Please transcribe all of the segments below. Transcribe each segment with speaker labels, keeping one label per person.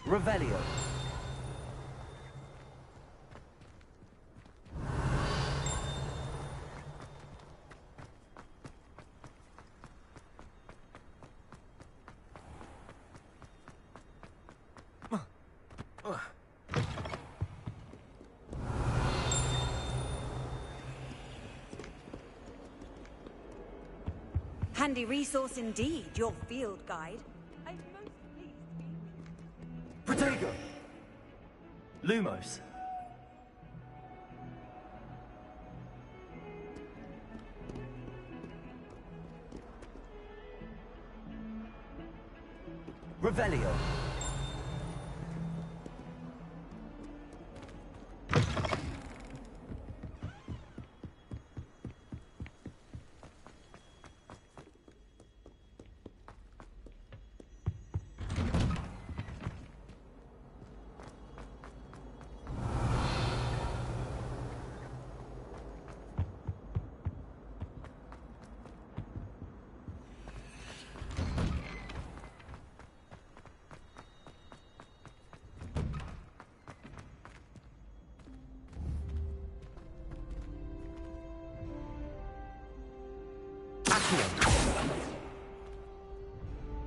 Speaker 1: Revelio.
Speaker 2: Handy resource indeed, your field guide. I'm most pleased to be
Speaker 1: Protego. Lumos. Revelio.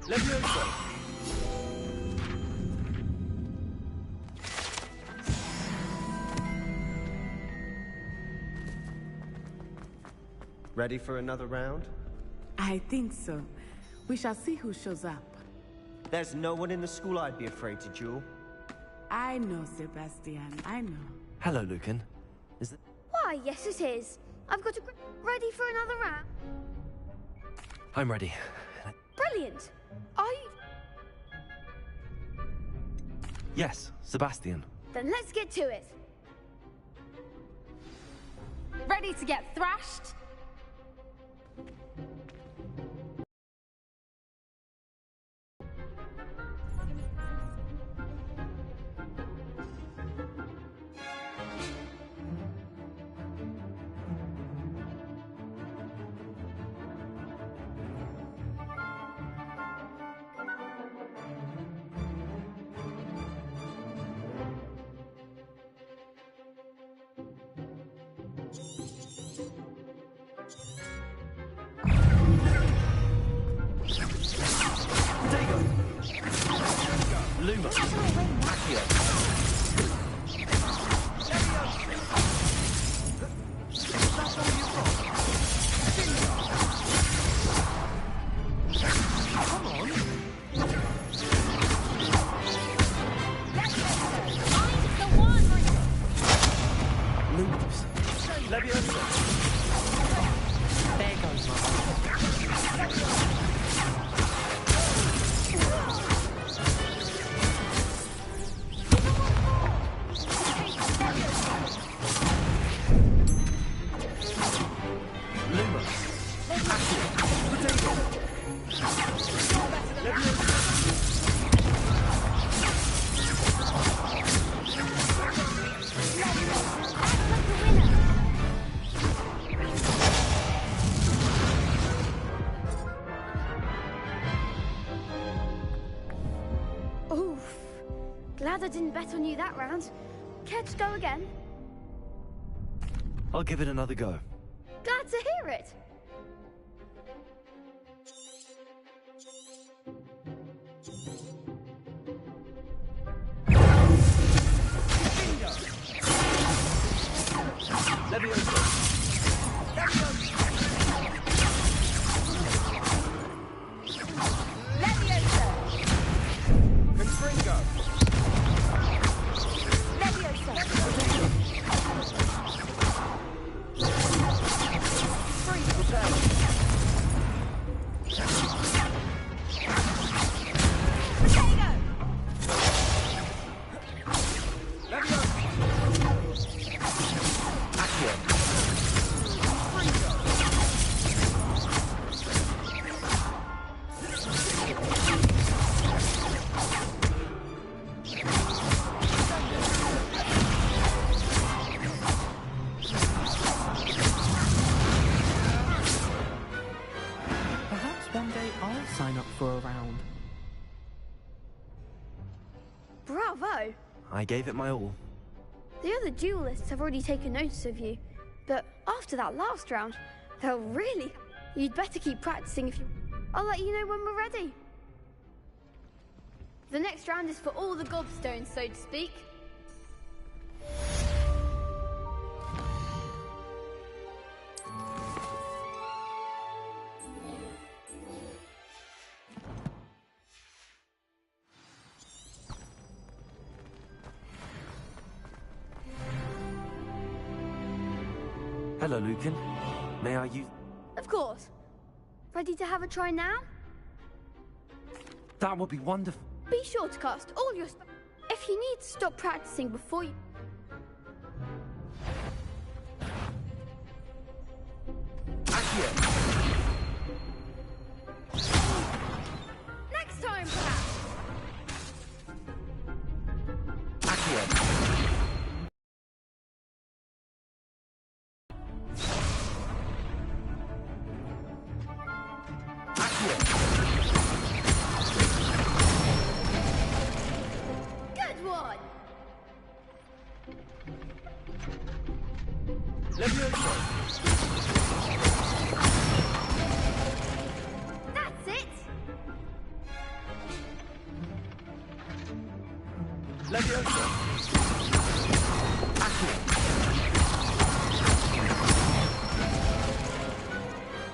Speaker 1: Levioso.
Speaker 3: Ready for another round?
Speaker 4: I think so. We shall see who shows up.
Speaker 3: There's no one in the school I'd be afraid to duel.
Speaker 4: I know, Sebastian. I know.
Speaker 1: Hello, Lucan. Is it?
Speaker 5: Why, yes it is. I've got a ready for another round.
Speaker 1: I'm ready.
Speaker 5: Brilliant. Are you?
Speaker 1: Yes, Sebastian.
Speaker 5: Then let's get to it.
Speaker 6: Ready to get thrashed?
Speaker 1: Luma. Accio. Come on.
Speaker 6: I'm the one!
Speaker 1: Lumos. Levioso. There goes my
Speaker 5: Oof. Glad I didn't bet on you that round. Care to go again?
Speaker 1: I'll give it another go.
Speaker 5: Glad to hear it.
Speaker 1: Levioso. Confringo. Freeze repel. Accio.
Speaker 5: Bravo!
Speaker 1: I gave it my all.
Speaker 5: The other duelists have already taken notice of you, but after that last round, they'll really... You'd better keep practicing if you... I'll let you know when we're ready. The next round is for all the gobstones, so to speak.
Speaker 1: Hello, Lucan. May I use...
Speaker 5: Of course. Ready to have a try now?
Speaker 1: That would be wonderful.
Speaker 5: Be sure to cast all your... If you need to stop practicing before you...
Speaker 1: Accio!
Speaker 5: Next time, perhaps!
Speaker 1: Accio!
Speaker 5: Good one!
Speaker 1: Levioso!
Speaker 5: That's it!
Speaker 1: Levioso! Accio!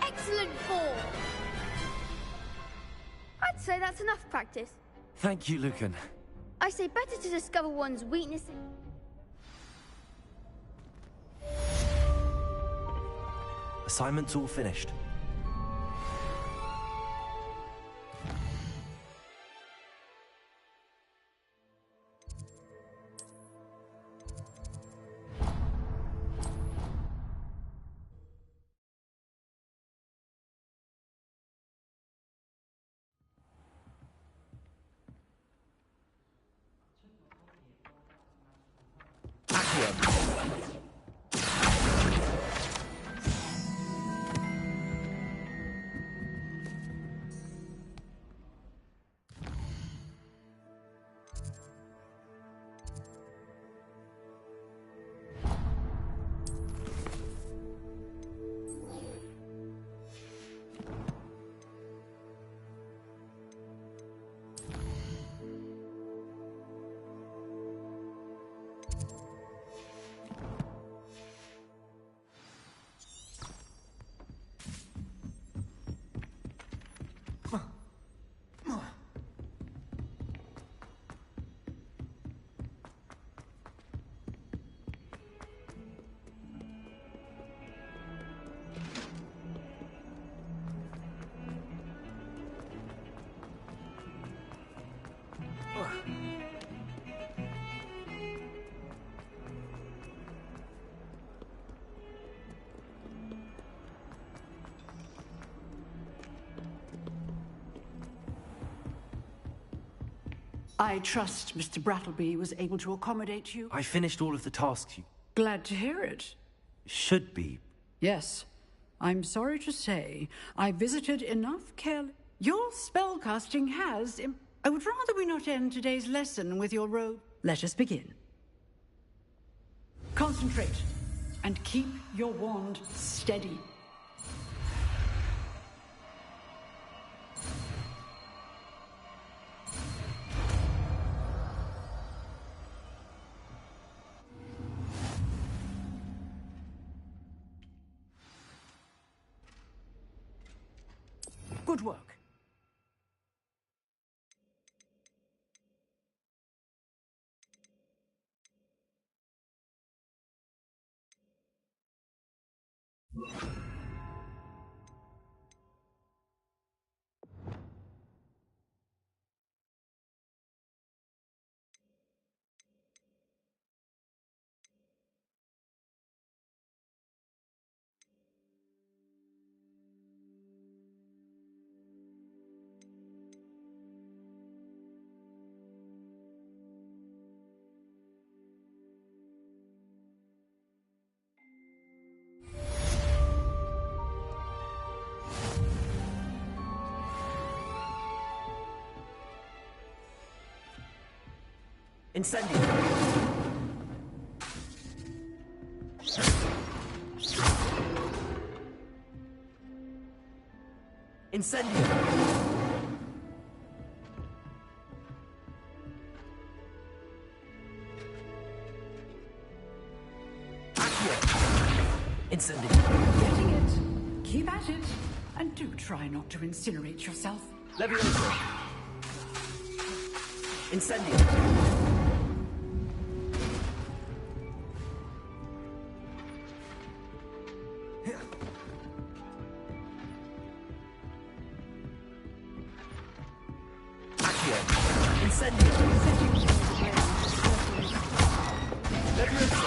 Speaker 5: Excellent form! I'd say that's enough practice.
Speaker 1: Thank you, Lucan.
Speaker 5: I say better to discover one's weaknesses.
Speaker 1: Assignment's all finished.
Speaker 7: I trust Mr. Brattleby was able to accommodate you.
Speaker 1: I finished all of the tasks you
Speaker 7: Glad to hear it.
Speaker 1: should be.
Speaker 7: Yes, I'm sorry to say I visited enough care. Your spellcasting has... I would rather we not end today's lesson with your robe. Let us begin. Concentrate and keep your wand steady. Good work.
Speaker 3: Incendio! Incendio! Incendio!
Speaker 7: Getting it. Keep at it. And do try not to incinerate yourself.
Speaker 3: Levioso! Incendio! Accio! Incendio! Levioso!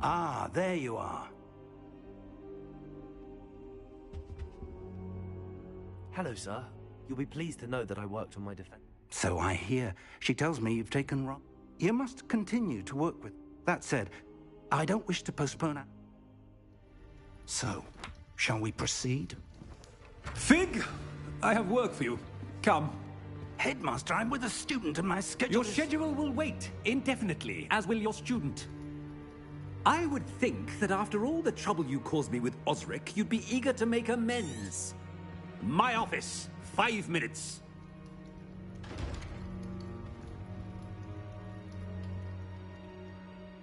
Speaker 8: Ah, there you are.
Speaker 1: Hello, sir. You'll be pleased to know that I worked on my defense.
Speaker 8: So I hear. She tells me you've taken Ron. You must continue to work with. That said, I don't wish to postpone it. So, shall we proceed?
Speaker 9: Fig, I have work for you. Come.
Speaker 8: Headmaster, I'm with a student and my schedule
Speaker 9: Your schedule will wait indefinitely, as will your student. I would think that after all the trouble you caused me with Osric, you'd be eager to make amends. My office, 5 minutes.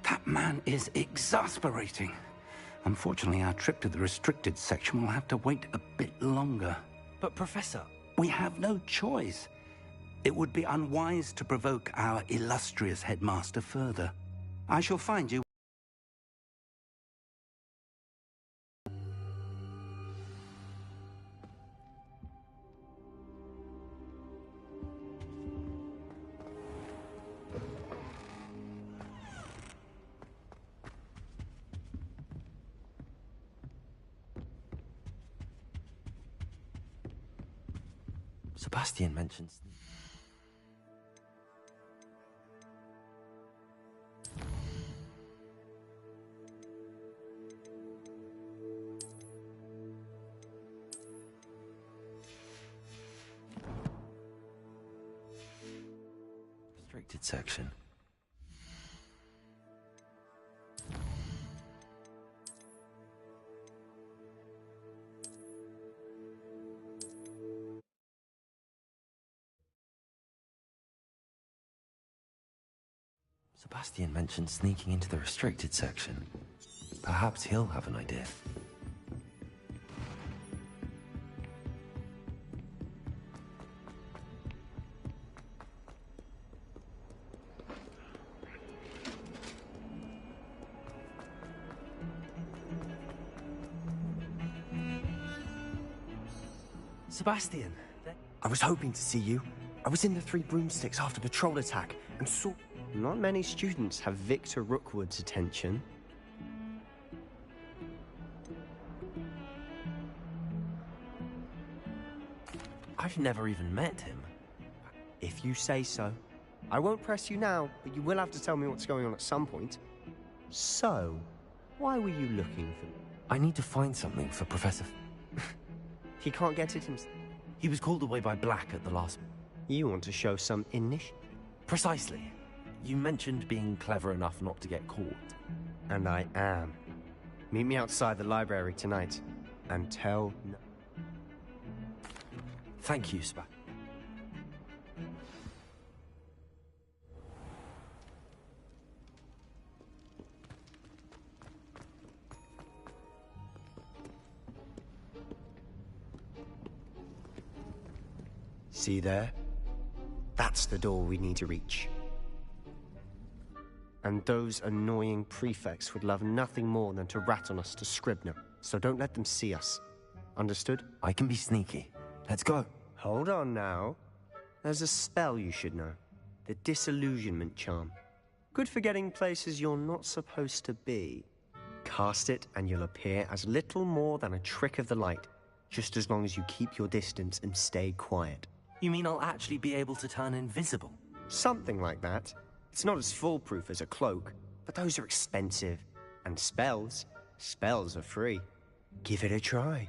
Speaker 8: That man is exasperating. Unfortunately, our trip to the restricted section will have to wait a bit longer.
Speaker 1: But, Professor...
Speaker 8: We have no choice. It would be unwise to provoke our illustrious headmaster further. I shall find you.
Speaker 1: Sebastian mentions... restricted section. Sebastian mentioned sneaking into the restricted section. Perhaps he'll have an idea. Sebastian!
Speaker 3: I was hoping to see you. I was in the Three Broomsticks after the troll attack and saw... Not many students have Victor Rookwood's attention.
Speaker 1: I've never even met him.
Speaker 3: If you say so. I won't press you now, but you will have to tell me what's going on at some point. So, why were you looking for me?
Speaker 1: I need to find something for Professor...
Speaker 3: He can't get it himself.
Speaker 1: He was called away by Black at the last...
Speaker 3: You want to show some initiative?
Speaker 1: Precisely. You mentioned being clever enough not to get caught.
Speaker 3: And I am. Meet me outside the library tonight, and tell no...
Speaker 1: Thank you, Spa.
Speaker 3: See there? That's the door we need to reach. And those annoying prefects would love nothing more than to rat on us to Scribner, so don't let them see us. Understood?
Speaker 1: I can be sneaky. Let's go.
Speaker 3: Hold on now. There's a spell you should know. The Disillusionment Charm. Good for getting places you're not supposed to be. Cast it and you'll appear as little more than a trick of the light, just as long as you keep your distance and stay quiet.
Speaker 1: You mean I'll actually be able to turn invisible?
Speaker 3: Something like that. It's not as foolproof as a cloak, but those are expensive. And spells are free. Give it a try.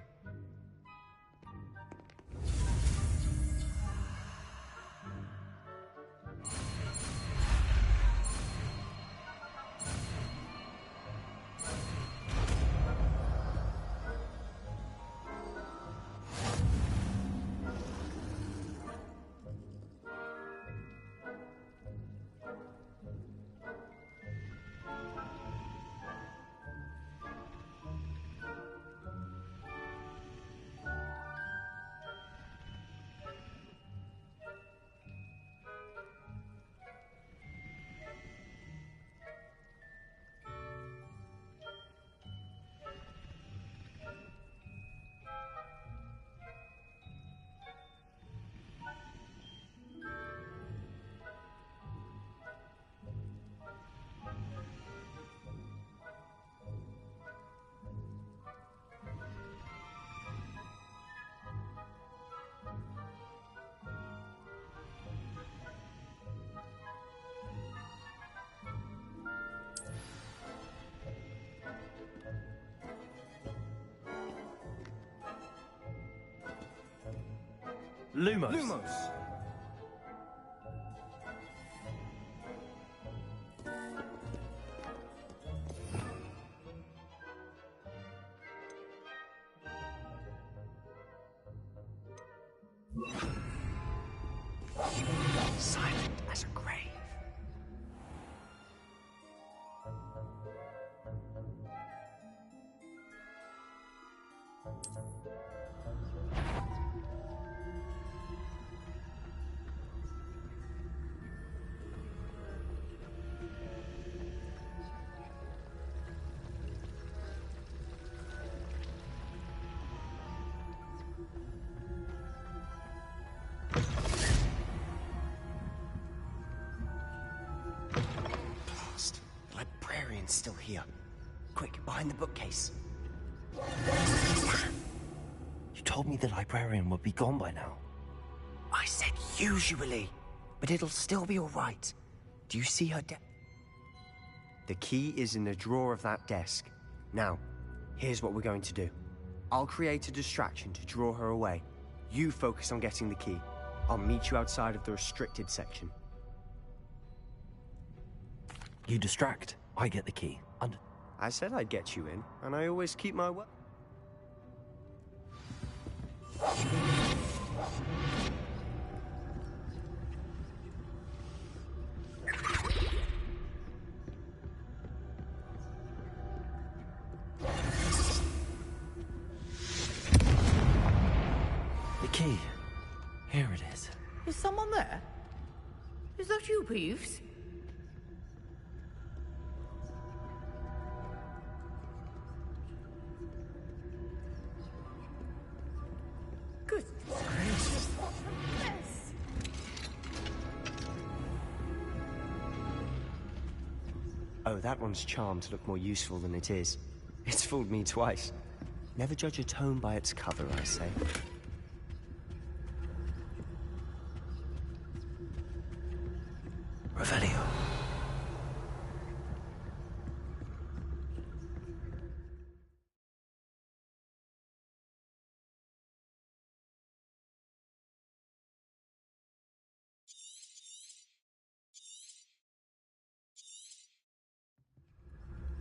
Speaker 1: Lumos.
Speaker 3: Lumos! Silent as a grave. Still here. Quick, behind the bookcase.
Speaker 1: You told me the librarian would be gone by now.
Speaker 3: I said usually, but it'll still be all right. Do you see her The key is in the drawer of that desk. Now, here's what we're going to do. I'll create a distraction to draw her away. You focus on getting the key. I'll meet you outside of the restricted section.
Speaker 1: You distract. I get the key.
Speaker 3: I said I'd get you in, and I always keep my word.
Speaker 10: down there? Is that you, Peeves? Good gracious, what a mess!
Speaker 3: Oh, that one's charmed to look more useful than it is. It's fooled me twice. Never judge a tome by its cover, I say.
Speaker 1: Revelio.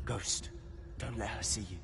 Speaker 3: Ghost, don't let her see you.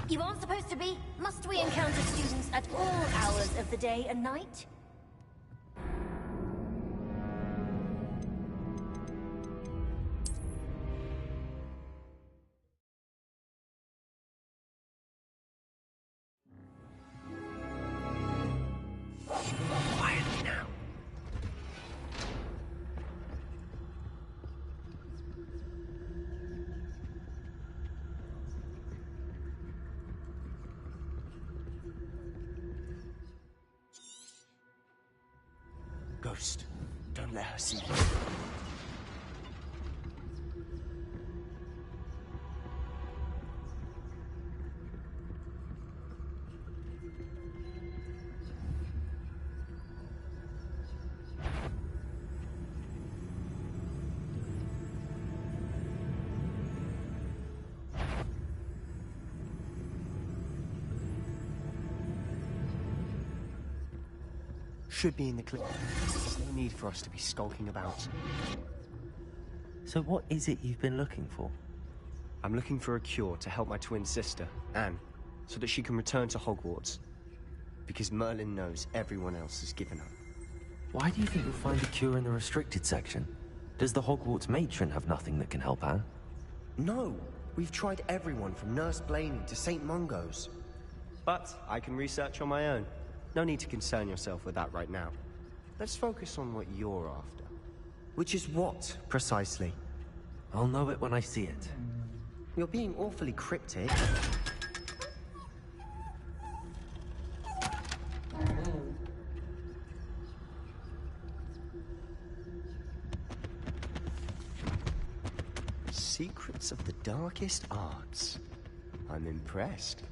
Speaker 6: You aren't supposed to be? Must we encounter students at all hours of the day and night?
Speaker 3: Quietly now. Ghost, don't let her see you. Should be in the clip. There's no need for us to be skulking about.
Speaker 1: So what is it you've been looking for?
Speaker 3: I'm looking for a cure to help my twin sister, Anne, so that she can return to Hogwarts. Because Merlin knows everyone else has given up.
Speaker 1: Why do you think you'll find a cure in the restricted section? Does the Hogwarts matron have nothing that can help Anne?
Speaker 3: No! We've tried everyone from Nurse Blaney to St. Mungo's. But I can research on my own. No need to concern yourself with that right now. Let's focus on what you're after. Which is what, precisely?
Speaker 1: I'll know it when I see it.
Speaker 3: You're being awfully cryptic. Secrets of the darkest arts. I'm impressed.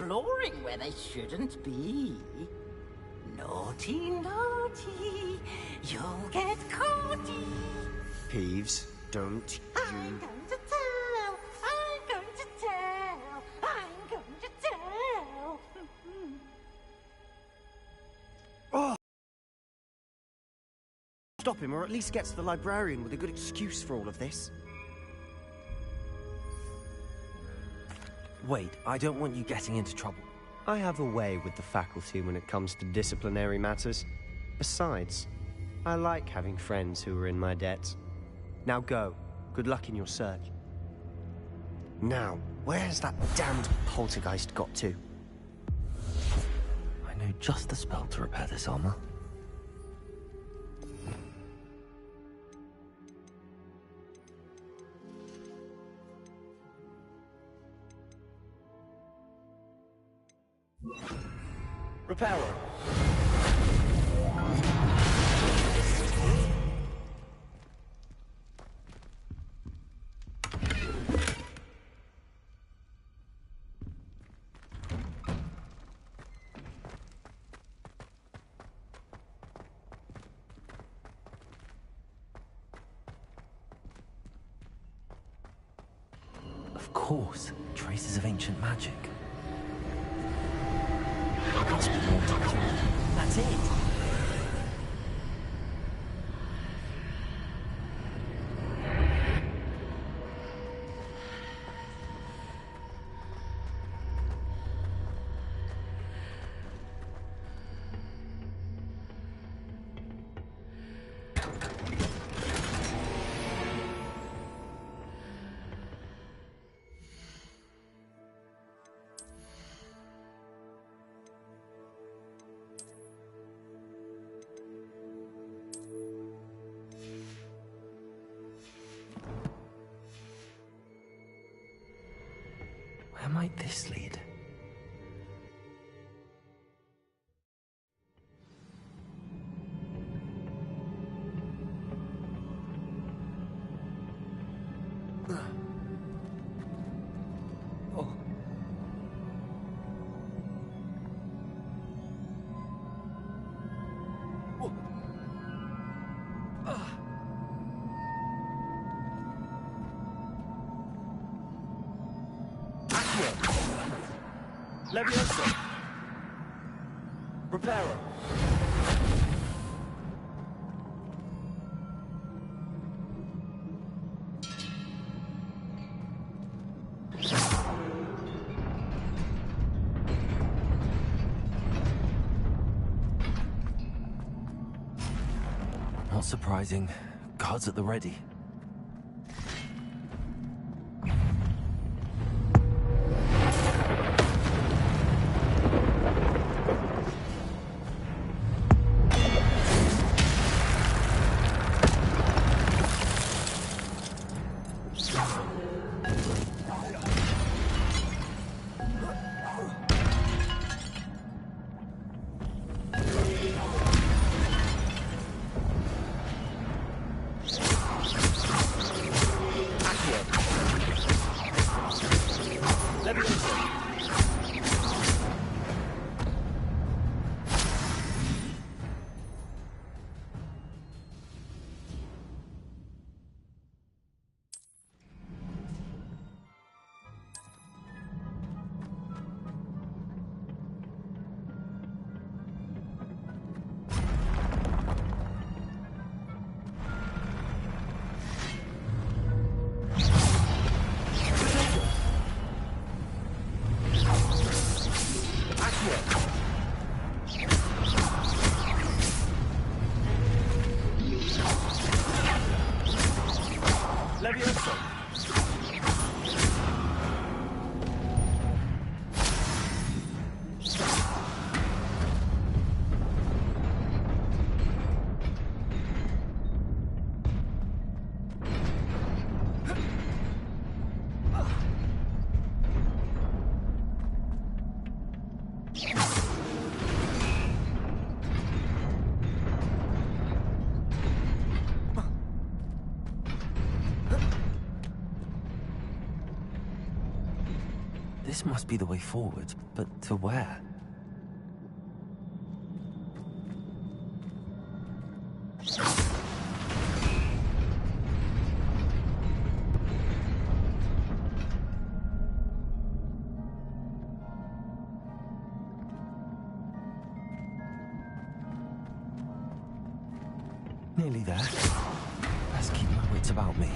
Speaker 11: exploring where they shouldn't be. Naughty, naughty, you'll get caughty.
Speaker 3: Peeves, don't
Speaker 11: I'm going to tell, I'm going to tell, I'm going to tell.
Speaker 3: Oh! Stop him, or at least get to the librarian with a good excuse for all of this.
Speaker 1: Wait, I don't want you getting into trouble.
Speaker 3: I have a way with the faculty when it comes to disciplinary matters. Besides, I like having friends who are in my debt. Now go. Good luck in your search. Now, where's that damned poltergeist got to?
Speaker 1: I know just the spell to repair this armor. Repairer. Of course, traces of ancient magic. There must be more to it. That's it! Where might this lead? Leviosa! Repairer! Not surprising. Guards at the ready. This must be the way forward, but to where? Nearly there. Let's keep my wits about me.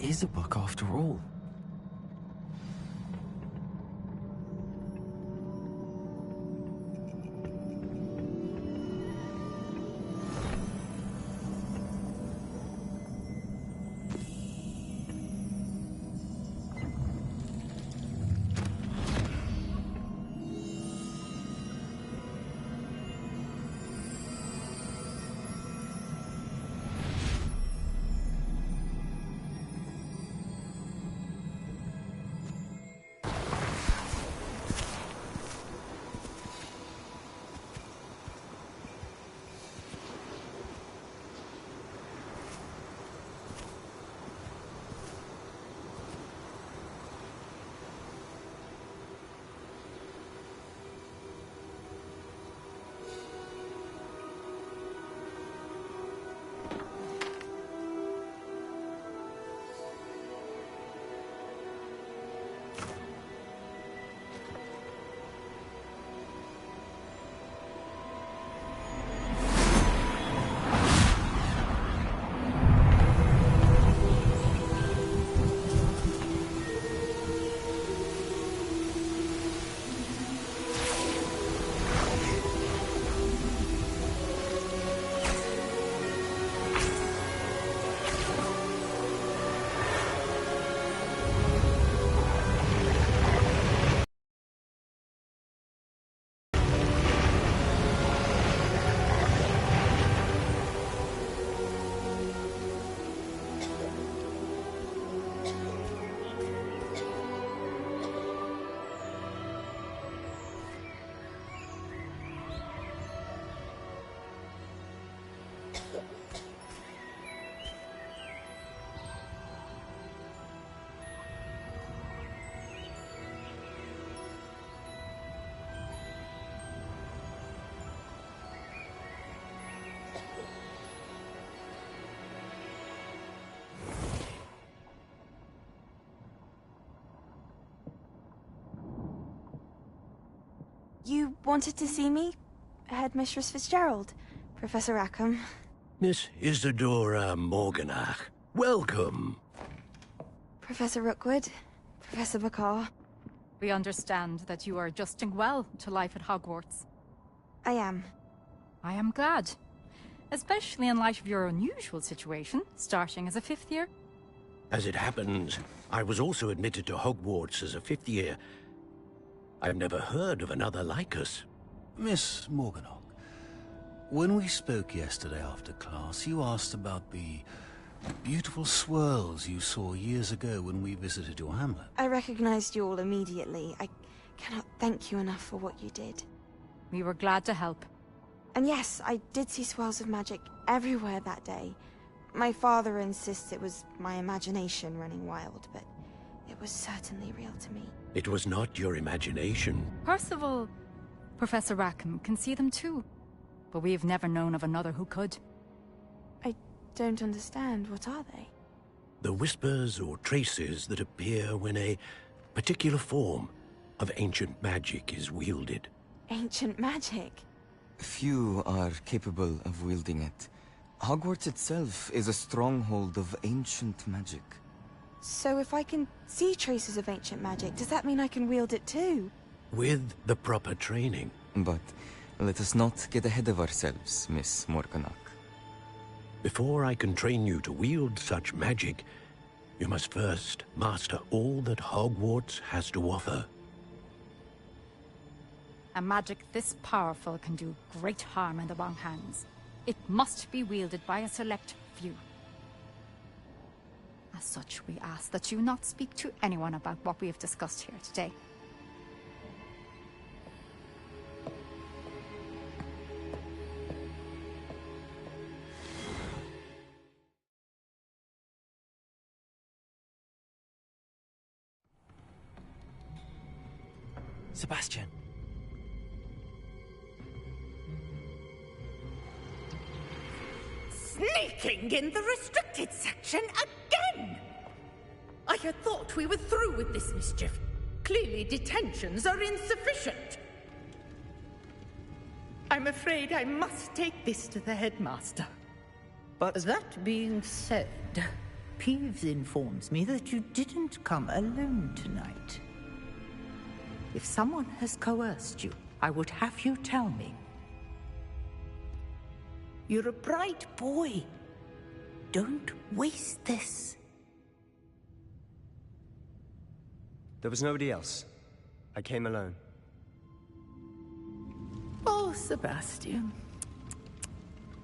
Speaker 1: Is a book after all.
Speaker 12: You wanted to see me? Headmistress Fitzgerald, Professor Rackham.
Speaker 13: Miss Isadora Morganach, welcome.
Speaker 12: Professor Rookwood, Professor Bakar.
Speaker 14: We understand that you are adjusting well to life at Hogwarts.
Speaker 12: I am.
Speaker 14: I am glad. Especially in light of your unusual situation, starting as a 5th year.
Speaker 13: As it happens, I was also admitted to Hogwarts as a 5th year. I've never heard of another like us.
Speaker 15: Miss Morganach, when we spoke yesterday after class, you asked about the beautiful swirls you saw years ago when we visited your hamlet.
Speaker 12: I recognized you all immediately. I cannot thank you enough for what you did.
Speaker 14: We were glad to help.
Speaker 12: And yes, I did see swirls of magic everywhere that day. My father insists it was my imagination running wild, but it was certainly real to me.
Speaker 13: It was not your imagination.
Speaker 14: Percival, Professor Rackham can see them too. But we've never known of another who could.
Speaker 12: I don't understand. What are they?
Speaker 13: The whispers or traces that appear when a particular form of ancient magic is wielded.
Speaker 12: Ancient magic?
Speaker 16: Few are capable of wielding it. Hogwarts itself is a stronghold of ancient magic.
Speaker 12: So if I can see traces of ancient magic, does that mean I can wield it too?
Speaker 13: With the proper training.
Speaker 16: But let us not get ahead of ourselves, Miss Morganach.
Speaker 13: Before I can train you to wield such magic, you must first master all that Hogwarts has to offer.
Speaker 14: A magic this powerful can do great harm in the wrong hands. It must be wielded by a select few. As such, we ask that you not speak to anyone about what we have discussed here today.
Speaker 1: Sebastian.
Speaker 10: Sneaking in the restricted section again! I had thought we were through with this mischief. Clearly detentions are insufficient. I'm afraid I must take this to the headmaster.
Speaker 17: But that being said, Peeves informs me that you didn't come alone tonight. If someone has coerced you, I would have you tell me. You're a bright boy. Don't waste this.
Speaker 3: There was nobody else. I came alone.
Speaker 17: Oh, Sebastian.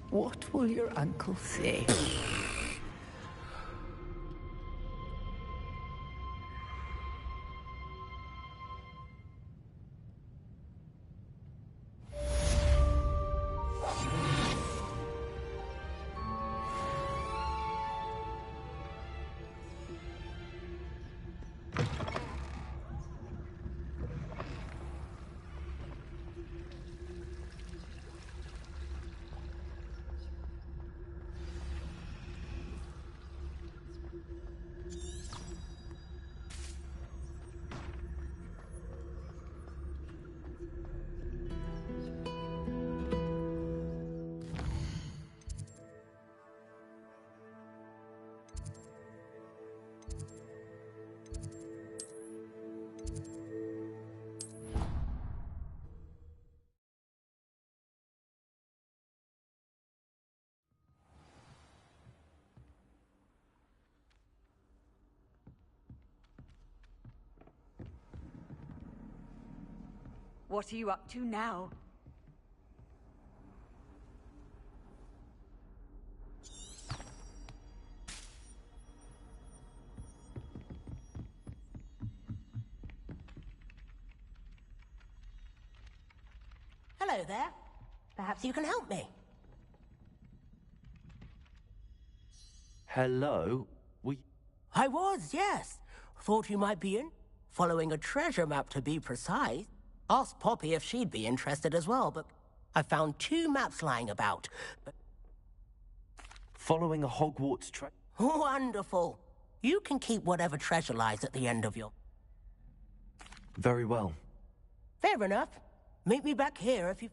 Speaker 17: What will your uncle say?
Speaker 2: What are you up to now?
Speaker 6: Hello there. Perhaps you can help me.
Speaker 1: Hello?
Speaker 6: I was, yes. Thought you might be in. Following a treasure map, to be precise. Asked Poppy if she'd be interested as well, but I found 2 maps lying about. But...
Speaker 1: Following a Hogwarts
Speaker 6: Wonderful. You can keep whatever treasure lies at the end of your...
Speaker 1: Very well.
Speaker 6: Fair enough. Meet me back here if you...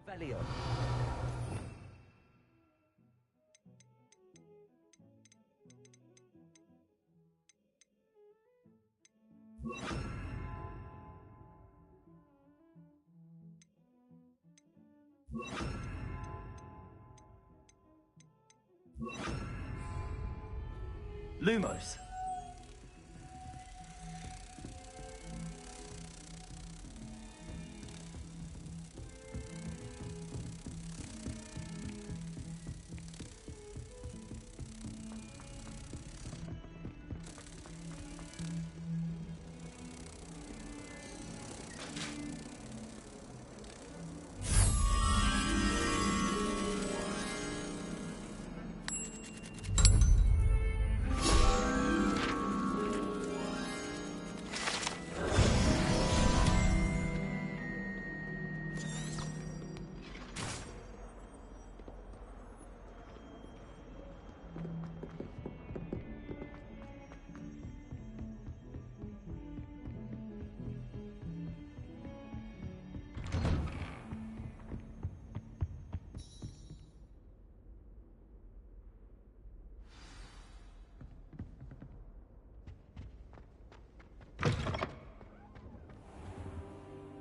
Speaker 1: Revelio. Lumos.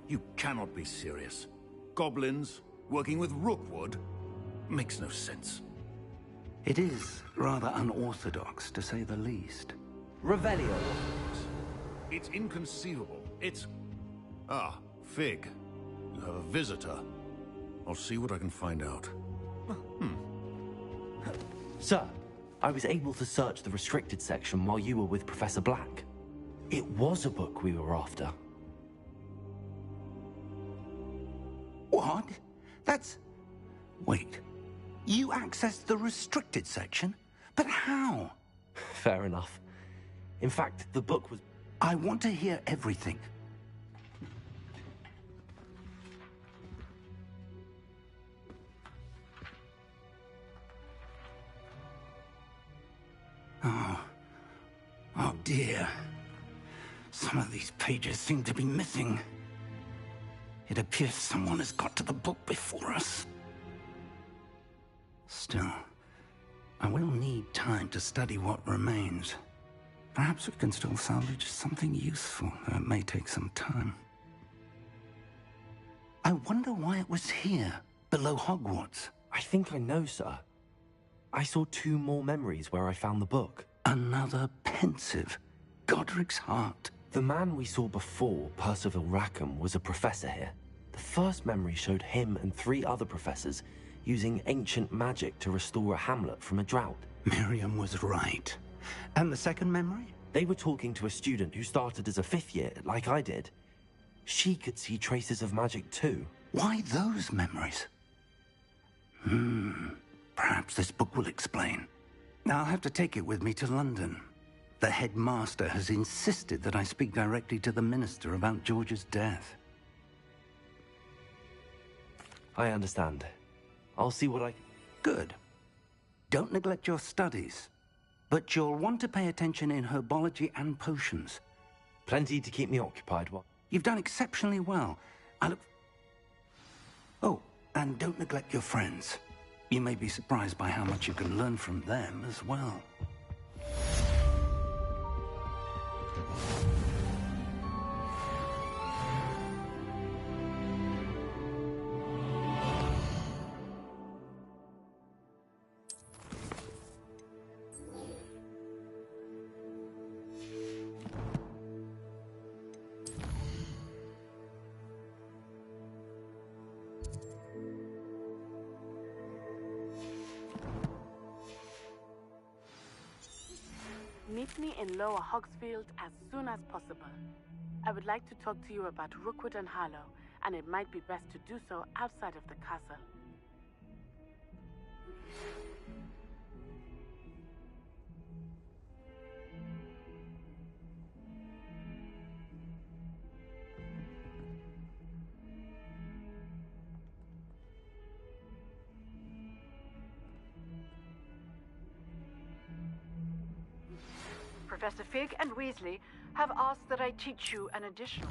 Speaker 15: You cannot be serious. Goblins working with Rookwood? Makes no sense.
Speaker 8: It is rather unorthodox, to say the least.
Speaker 1: Revelio.
Speaker 15: It's inconceivable. It's... Ah, Fig. You have a visitor. I'll see what I can find out.
Speaker 1: Sir, I was able to search the restricted section while you were with Professor Black. It was a book we were after.
Speaker 8: What? That's... Wait. You accessed the restricted section? But how?
Speaker 1: Fair enough. In fact, the book was...
Speaker 8: I want to hear everything. Oh dear. Some of these pages seem to be missing. It appears someone has got to the book before us. Still, I will need time to study what remains. Perhaps we can still salvage something useful, though it may take some time. I wonder why it was here, below Hogwarts.
Speaker 1: I think I know, sir. I saw 2 more memories where I found the book.
Speaker 8: Another pensive. Godric's heart.
Speaker 1: The man we saw before, Percival Rackham, was a professor here. The first memory showed him and 3 other professors using ancient magic to restore a hamlet from a drought.
Speaker 8: Miriam was right. And the second memory?
Speaker 1: They were talking to a student who started as a 5th year, like I did. She could see traces of magic too.
Speaker 8: Why those memories? Perhaps this book will explain. I'll have to take it with me to London. The headmaster has insisted that I speak directly to the minister about George's death.
Speaker 1: I understand. I'll see what I...
Speaker 8: Good. Don't neglect your studies. But you'll want to pay attention in herbology and potions.
Speaker 1: Plenty to keep me occupied while...
Speaker 8: You've done exceptionally well. I look... Oh, and don't neglect your friends. You may be surprised by how much you can learn from them as well.
Speaker 4: Meet me in Lower Hogsfield as soon as possible. I would like to talk to you about Rookwood and Harlow, and it might be best to do so outside of the castle. Professor Fig and Weasley have asked that I teach you an additional.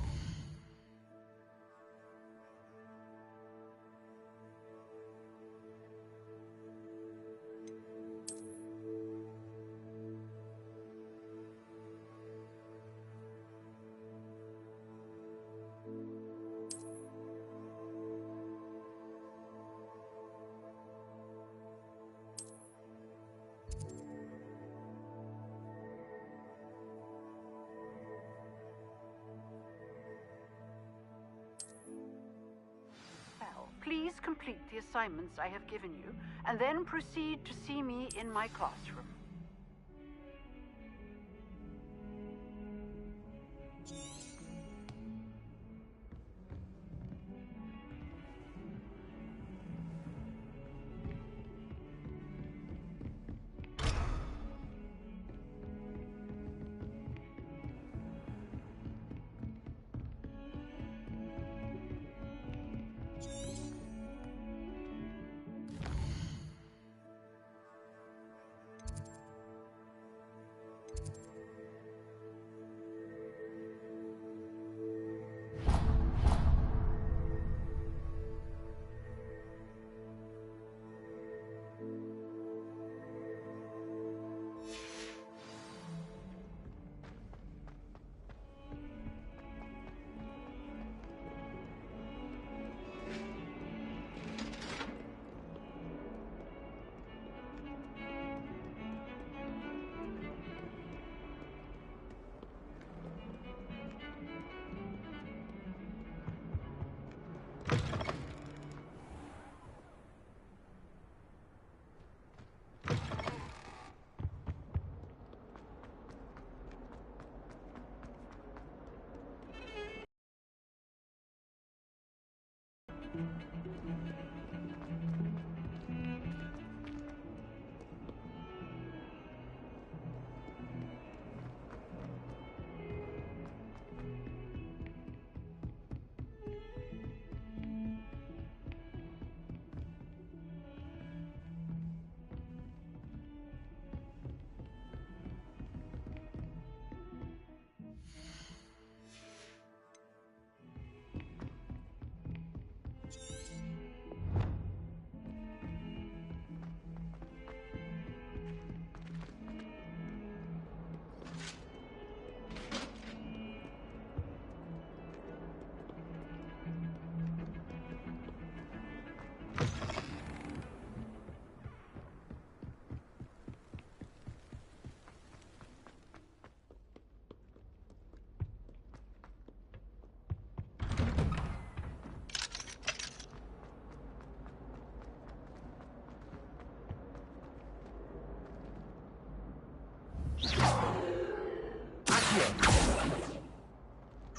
Speaker 4: Please complete the assignments I have given you, and then proceed to see me in my classroom.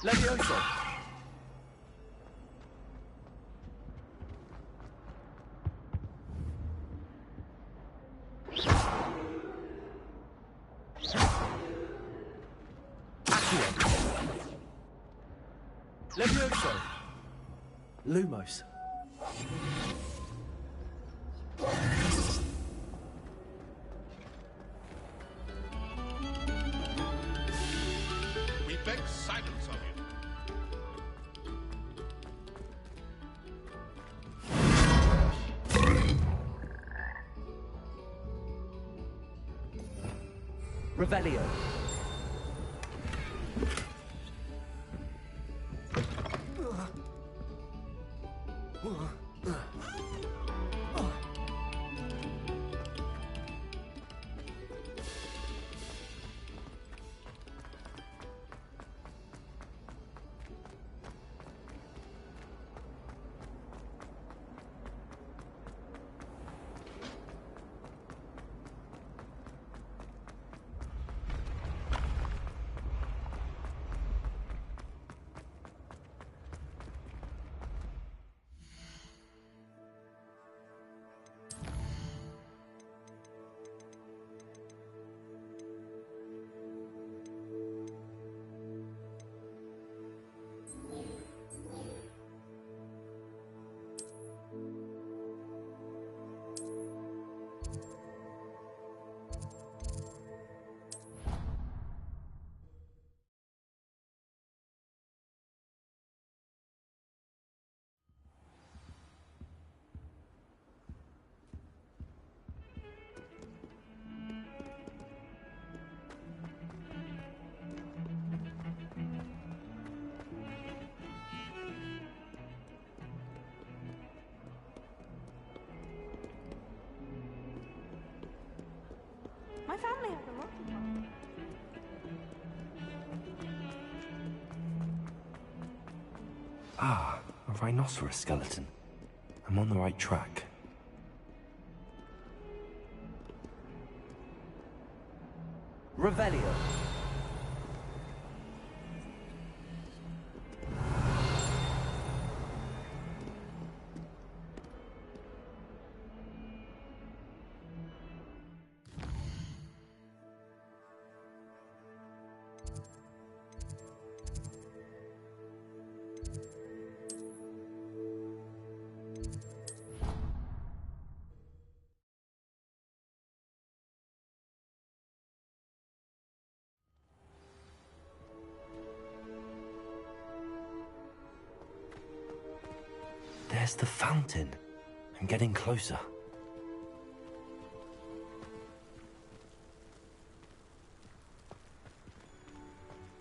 Speaker 1: Levioso! Levioso! Lumos.
Speaker 18: We beg silence of you.
Speaker 1: Revelio.
Speaker 11: My family has a multi.
Speaker 1: Ah, a rhinoceros skeleton. I'm on the right track. Revelio. There's the fountain. I'm getting closer.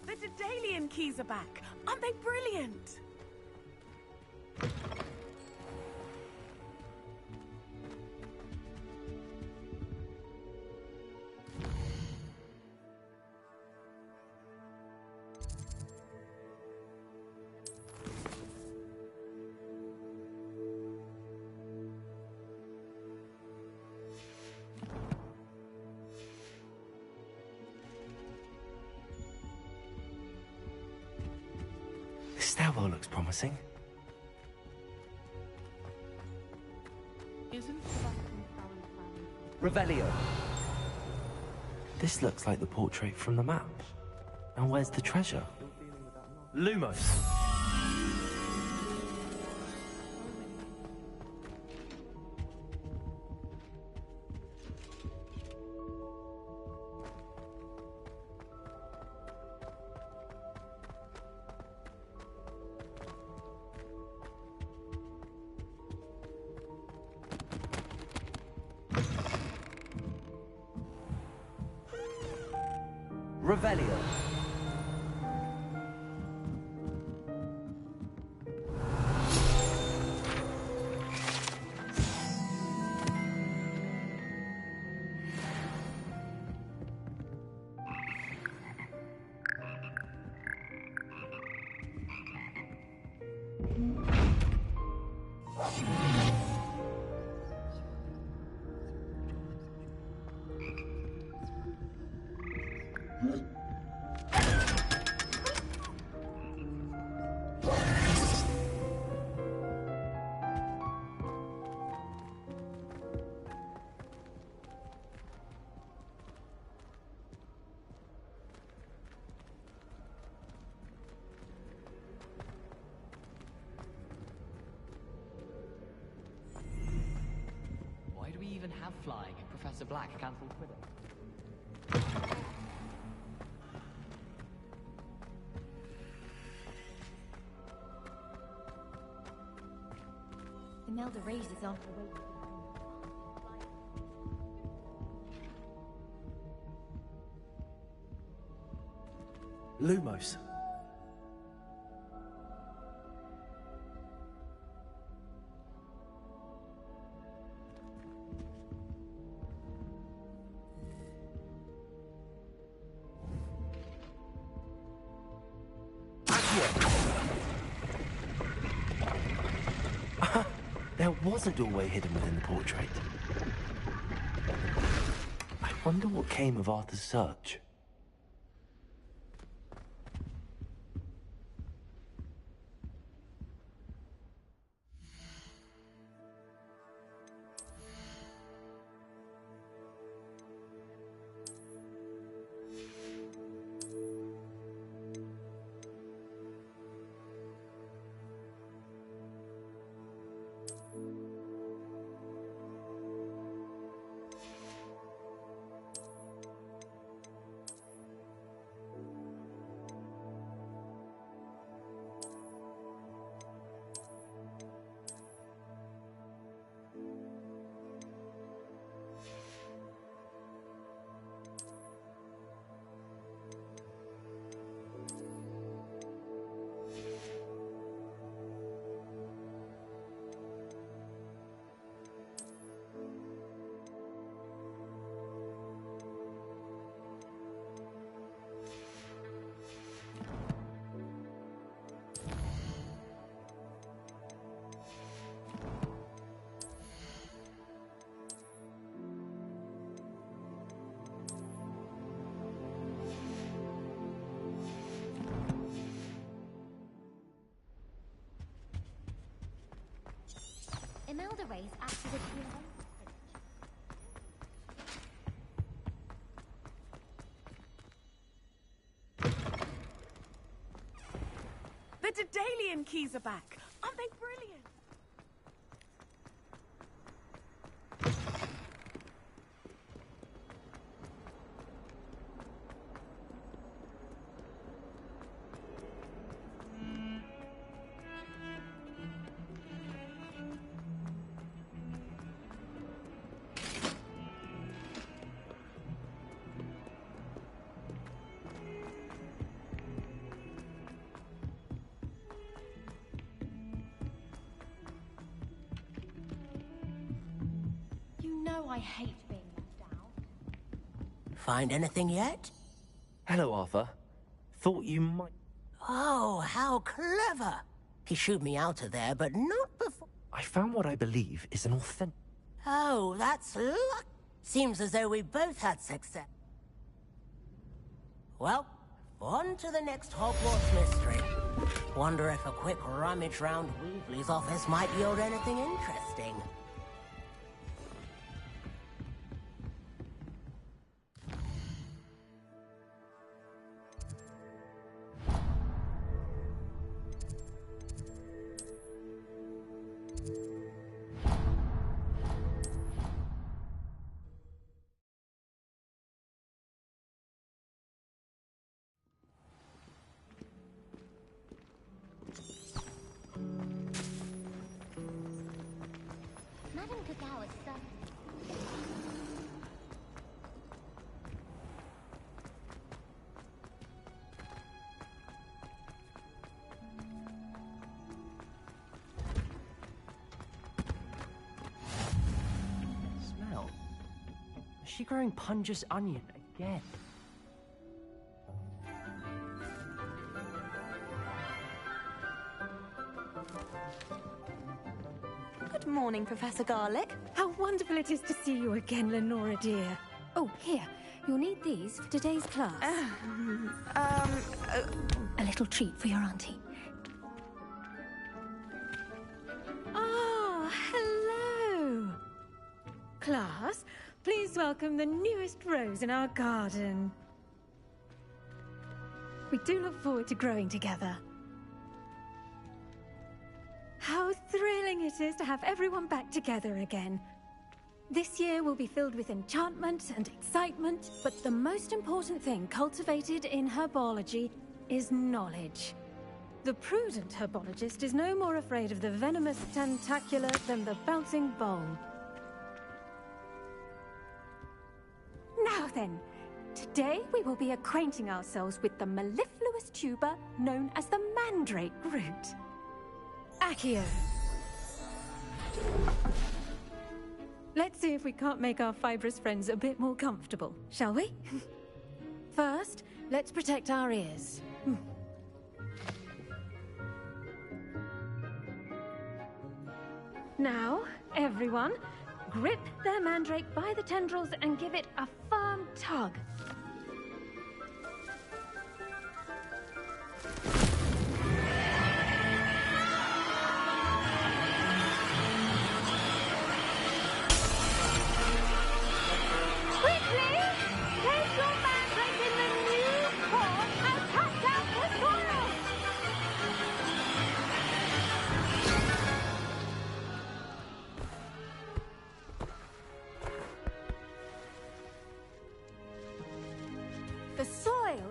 Speaker 4: The Daedalian keys are back. Aren't they brilliant?
Speaker 1: This stairwell looks promising.
Speaker 4: Isn't
Speaker 1: Revelio. This looks like the portrait from the map. And where's the treasure? Lumos. Revelio.
Speaker 18: Why do we even have flying if Professor Black cancelled Quidditch?
Speaker 19: Imelda raises on her way.
Speaker 1: Lumos. There was a doorway hidden within the portrait. I wonder what came of Arthur's search.
Speaker 11: Imelda rays acts as a clear.
Speaker 4: The Daedalian keys are back. Aren't they brilliant?
Speaker 11: You know I hate being left out.
Speaker 6: Find anything yet?
Speaker 1: Hello, Arthur. Thought you might...
Speaker 6: Oh, how clever! He shooed me out of there, but not before...
Speaker 1: I found what I believe is an authentic...
Speaker 6: Oh, that's luck. Seems as though we both had success. Well, on to the next Hogwarts mystery. Wonder if a quick rummage round Weasley's office might yield anything interesting.
Speaker 11: Madame Cacao is so...
Speaker 18: Smell? Is she growing Punja's onion again?
Speaker 2: Good morning, Professor Garlick. How wonderful it is to see you again, Lenora dear.
Speaker 19: Oh, here. You'll need these for today's class. A little treat for your auntie.
Speaker 2: Ah, hello. Class, please welcome the newest rose in our garden. We do look forward to growing together. How thrilling it is to have everyone back together again. This year will be filled with enchantment and excitement, but the most important thing cultivated in herbology is knowledge. The prudent herbologist is no more afraid of the venomous tentacula than the bouncing bulb. Now then, today we will be acquainting ourselves with the mellifluous tuber known as the mandrake root. Accio. Let's see if we can't make our fibrous friends a bit more comfortable, shall we? First, let's protect our ears. Now, everyone, grip their mandrake by the tendrils and give it a firm tug.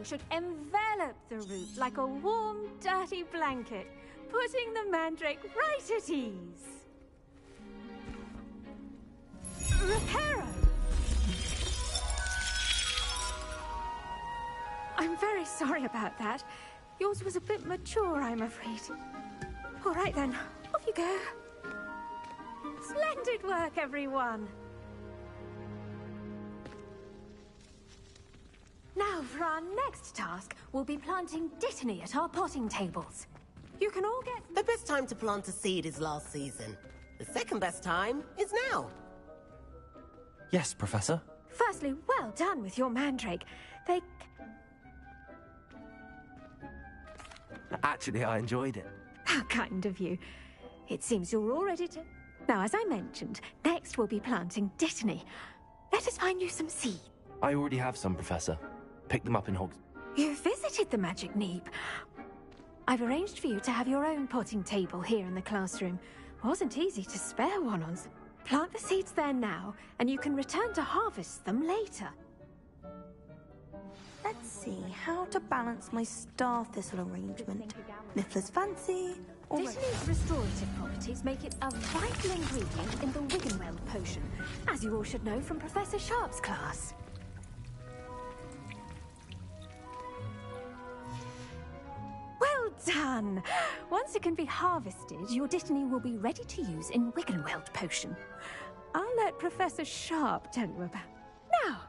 Speaker 2: Should envelop the root like a warm, dirty blanket, putting the mandrake right at ease. Reparo! I'm very sorry about that. Yours was a bit mature, I'm afraid. All right then, off you go. Splendid work, everyone. Now, for our next task, we'll be planting dittany at our potting tables. You can all get...
Speaker 6: The best time to plant a seed is last season. The second best time is now.
Speaker 1: Yes, Professor.
Speaker 2: Firstly, well done with your mandrake. They...
Speaker 1: Actually, I enjoyed it.
Speaker 2: How kind of you. It seems you're all ready to... Now, as I mentioned, next we'll be planting Dittany. Let us find you some seeds.
Speaker 1: I already have some, Professor. Pick them up in Hogs.
Speaker 2: You visited the Magic Neep. I've arranged for you to have your own potting table here in the classroom. Wasn't easy to spare one on. Plant the seeds there now, and you can return to harvest them later.
Speaker 12: Let's see how to balance my star thistle arrangement. Niffler's fancy.
Speaker 2: Dittany's restorative properties make it a vital ingredient in the Wiggenweld potion, as you all should know from Professor Sharp's class. Well done! Once it can be harvested, your Dittany will be ready to use in Wiggenweld potion. I'll let Professor Sharp tell you about. Now,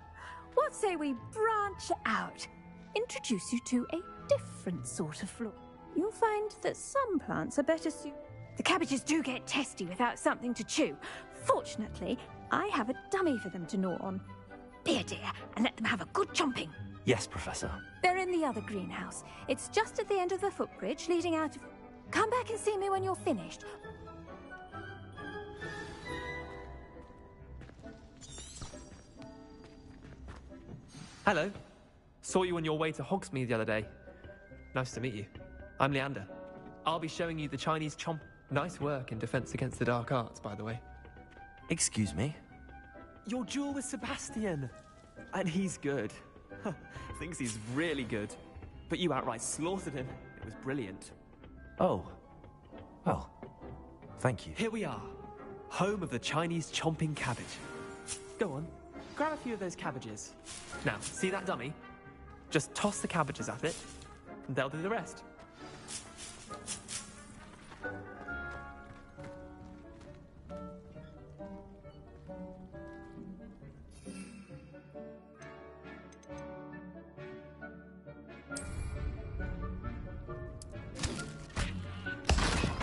Speaker 2: what say we branch out? Introduce you to a different sort of flora. You'll find that some plants are better suited. The cabbages do get testy without something to chew. Fortunately, I have a dummy for them to gnaw on. Be a dear and let them have a good chomping.
Speaker 1: Yes, Professor.
Speaker 2: They're in the other greenhouse. It's just at the end of the footbridge leading out of... Come back and see me when you're finished.
Speaker 20: Hello. Saw you on your way to Hogsmeade the other day. Nice to meet you. I'm Leander. I'll be showing you the Chinese chomp. Nice work in Defense Against the Dark Arts, by the way.
Speaker 1: Excuse me?
Speaker 20: Your duel with Sebastian. And he's good. Thinks he's really good. But you outright slaughtered him. It was brilliant.
Speaker 1: Oh. Well, thank you.
Speaker 20: Here we are. Home of the Chinese chomping cabbage. Go on. Grab a few of those cabbages. Now, see that dummy? Just toss the cabbages at it, and they'll do the rest.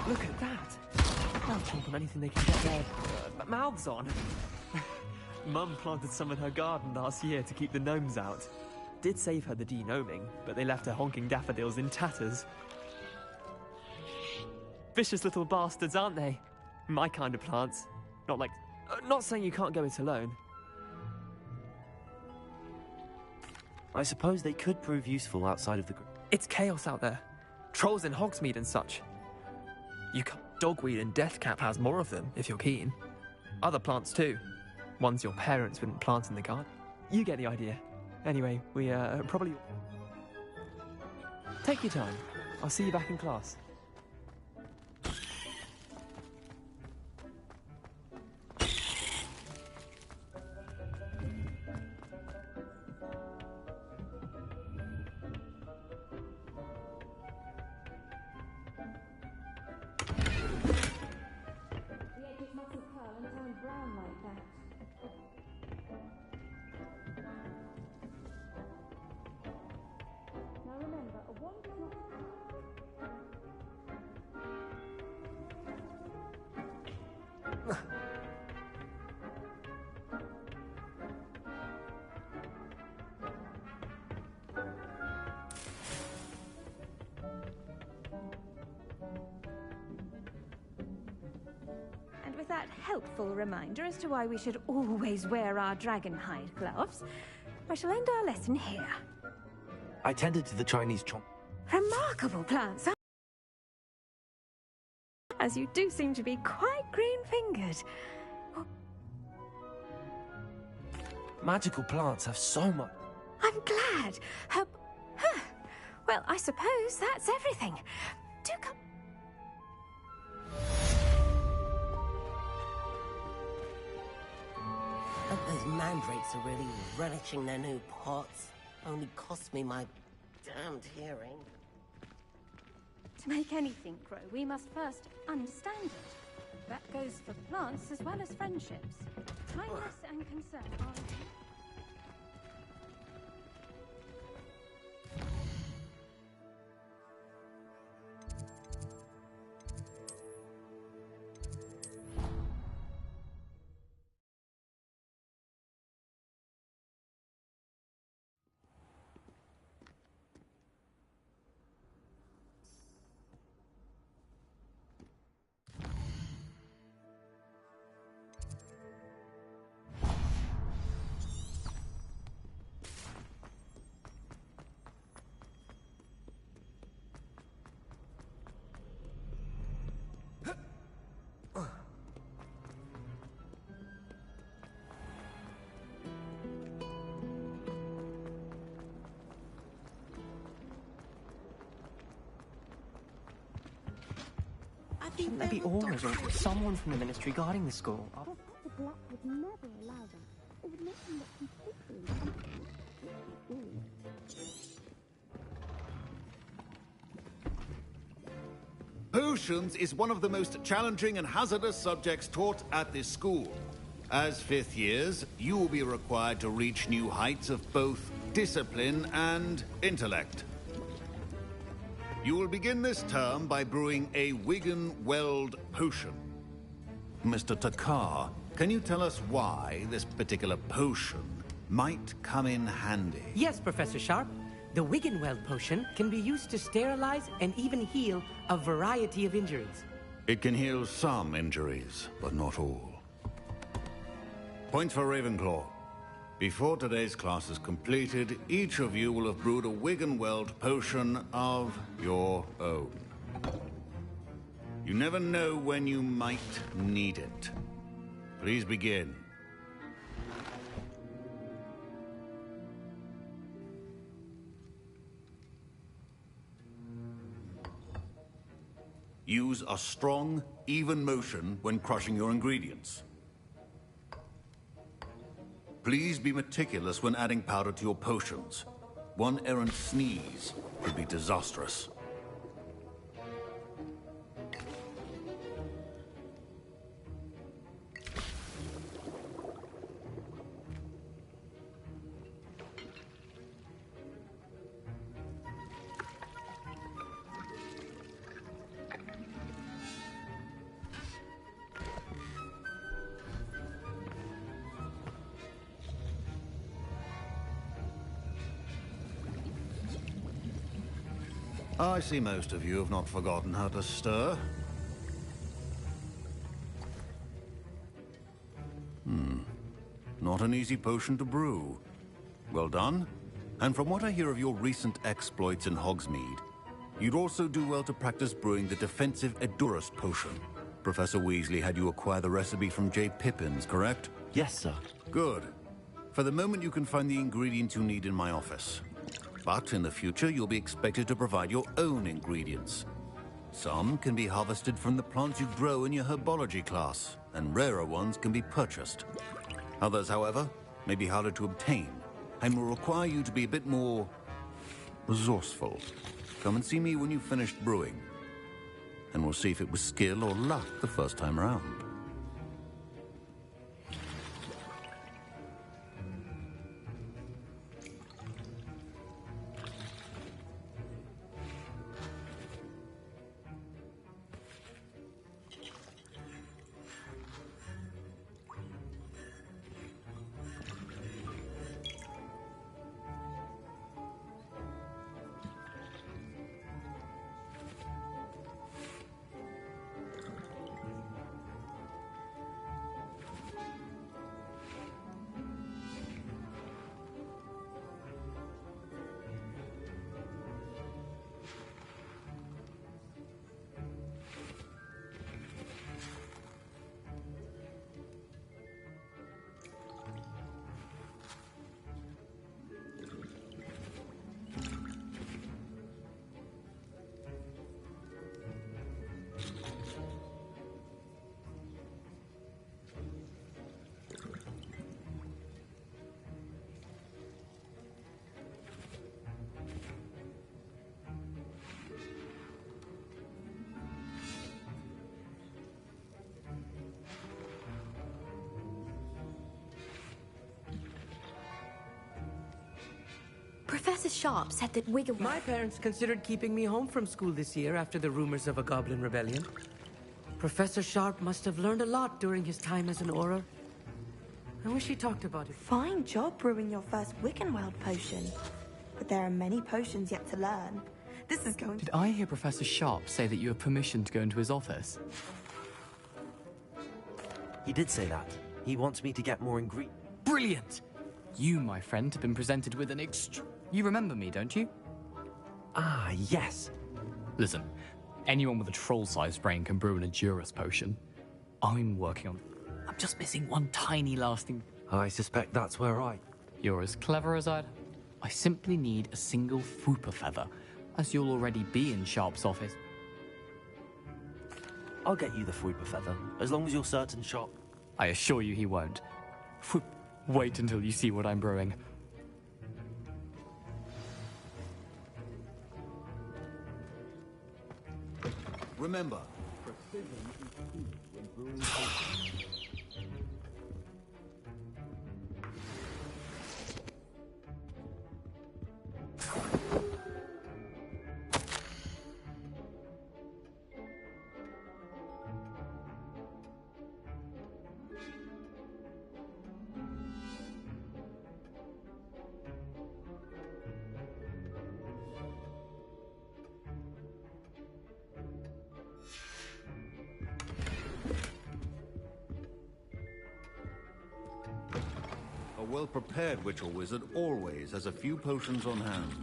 Speaker 20: Look at that! They'll chomp on anything they can get their mouths on. Mum planted some in her garden last year to keep the gnomes out. Did save her the de-gnoming, but they left her honking daffodils in tatters. Vicious little bastards, aren't they? My kind of plants. Not saying you can't go it alone.
Speaker 1: I suppose they could prove useful outside of the...
Speaker 20: It's chaos out there. Trolls in Hogsmeade and such. You can dogweed and deathcap has more of them, if you're keen. Other plants too. Ones your parents wouldn't plant in the garden. You get the idea. Anyway, we probably... Take your time. I'll see you back in class.
Speaker 2: And with that helpful reminder as to why we should always wear our dragonhide gloves, I shall end our lesson here.
Speaker 1: I tended to the Chinese chomp.
Speaker 2: Remarkable plants, as you do seem to be quite green-fingered.
Speaker 1: Magical plants have so much...
Speaker 2: I'm glad. Well, I suppose that's everything. Do come...
Speaker 6: Those mandrakes are really relishing their new pots. Only cost me my damned hearing.
Speaker 2: To make anything grow, we must first understand it. That goes for plants as well as friendships. Kindness and concern are...
Speaker 20: Shouldn't there be Aurors or someone from the Ministry guarding the school?
Speaker 11: Professor Black would never allow them. It would make them look completely
Speaker 2: Potions is one of the most challenging and hazardous subjects taught at this school. As fifth years, you will be required to reach new heights of both discipline and intellect. You will begin this term by brewing a Wiggenweld potion. Mr. Takar, can you tell us why this particular potion might come in handy?
Speaker 21: Yes, Professor Sharp. The Wiggenweld potion can be used to sterilize and even heal a variety of injuries.
Speaker 2: It can heal some injuries, but not all. Point for Ravenclaw. Before today's class is completed, each of you will have brewed a Wiggenweld potion of your own. You never know when you might need it. Please begin. Use a strong, even motion when crushing your ingredients. Please be meticulous when adding powder to your potions. One errant sneeze could be disastrous. I see most of you have not forgotten how to stir. Not an easy potion to brew. Well done. And from what I hear of your recent exploits in Hogsmeade, you'd also do well to practice brewing the defensive Edurus potion. Professor Weasley had you acquire the recipe from J. Pippins, correct?
Speaker 1: Yes, sir.
Speaker 2: Good. For the moment, you can find the ingredients you need in my office. But in the future, you'll be expected to provide your own ingredients. Some can be harvested from the plants you grow in your herbology class, and rarer ones can be purchased. Others, however, may be harder to obtain, and will require you to be a bit more resourceful. Come and see me when you've finished brewing, and we'll see if it was skill or luck the first time around.
Speaker 22: Professor Sharp said that Wiggenweld...
Speaker 21: My parents considered keeping me home from school this year after the rumors of a goblin rebellion. Professor Sharp must have learned a lot during his time as an Auror. I wish he talked about it.
Speaker 12: Fine job brewing your first Wiggenweld potion. But there are many potions yet to learn. This is going to...
Speaker 23: Did I hear Professor Sharp say that you have permission to go into his office?
Speaker 1: He did say that. He wants me to get more ingredients.
Speaker 23: Brilliant! You, my friend, have been presented with an You remember me, don't you?
Speaker 1: Ah, yes.
Speaker 23: Listen, anyone with a troll-sized brain can brew an Edurus potion. I'm working on... I'm just missing one tiny last thing.
Speaker 1: I suspect that's where
Speaker 23: You're as clever as I'd... I simply need a single Fooper feather, as you'll already be in Sharp's office.
Speaker 1: I'll get you the Fuipa feather, as long as you're certain Sharp.
Speaker 23: I assure you he won't. Wait until you see what I'm brewing.
Speaker 15: Remember, a well-prepared witch or wizard always has a few potions on hand.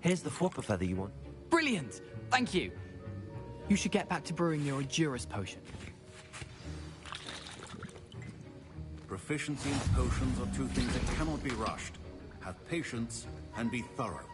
Speaker 1: Here's the Fuipa feather you want.
Speaker 23: Brilliant! Thank you! You should get back to brewing your Juris potion.
Speaker 15: Proficiency in potions are two things that cannot be rushed. Have patience and be thorough.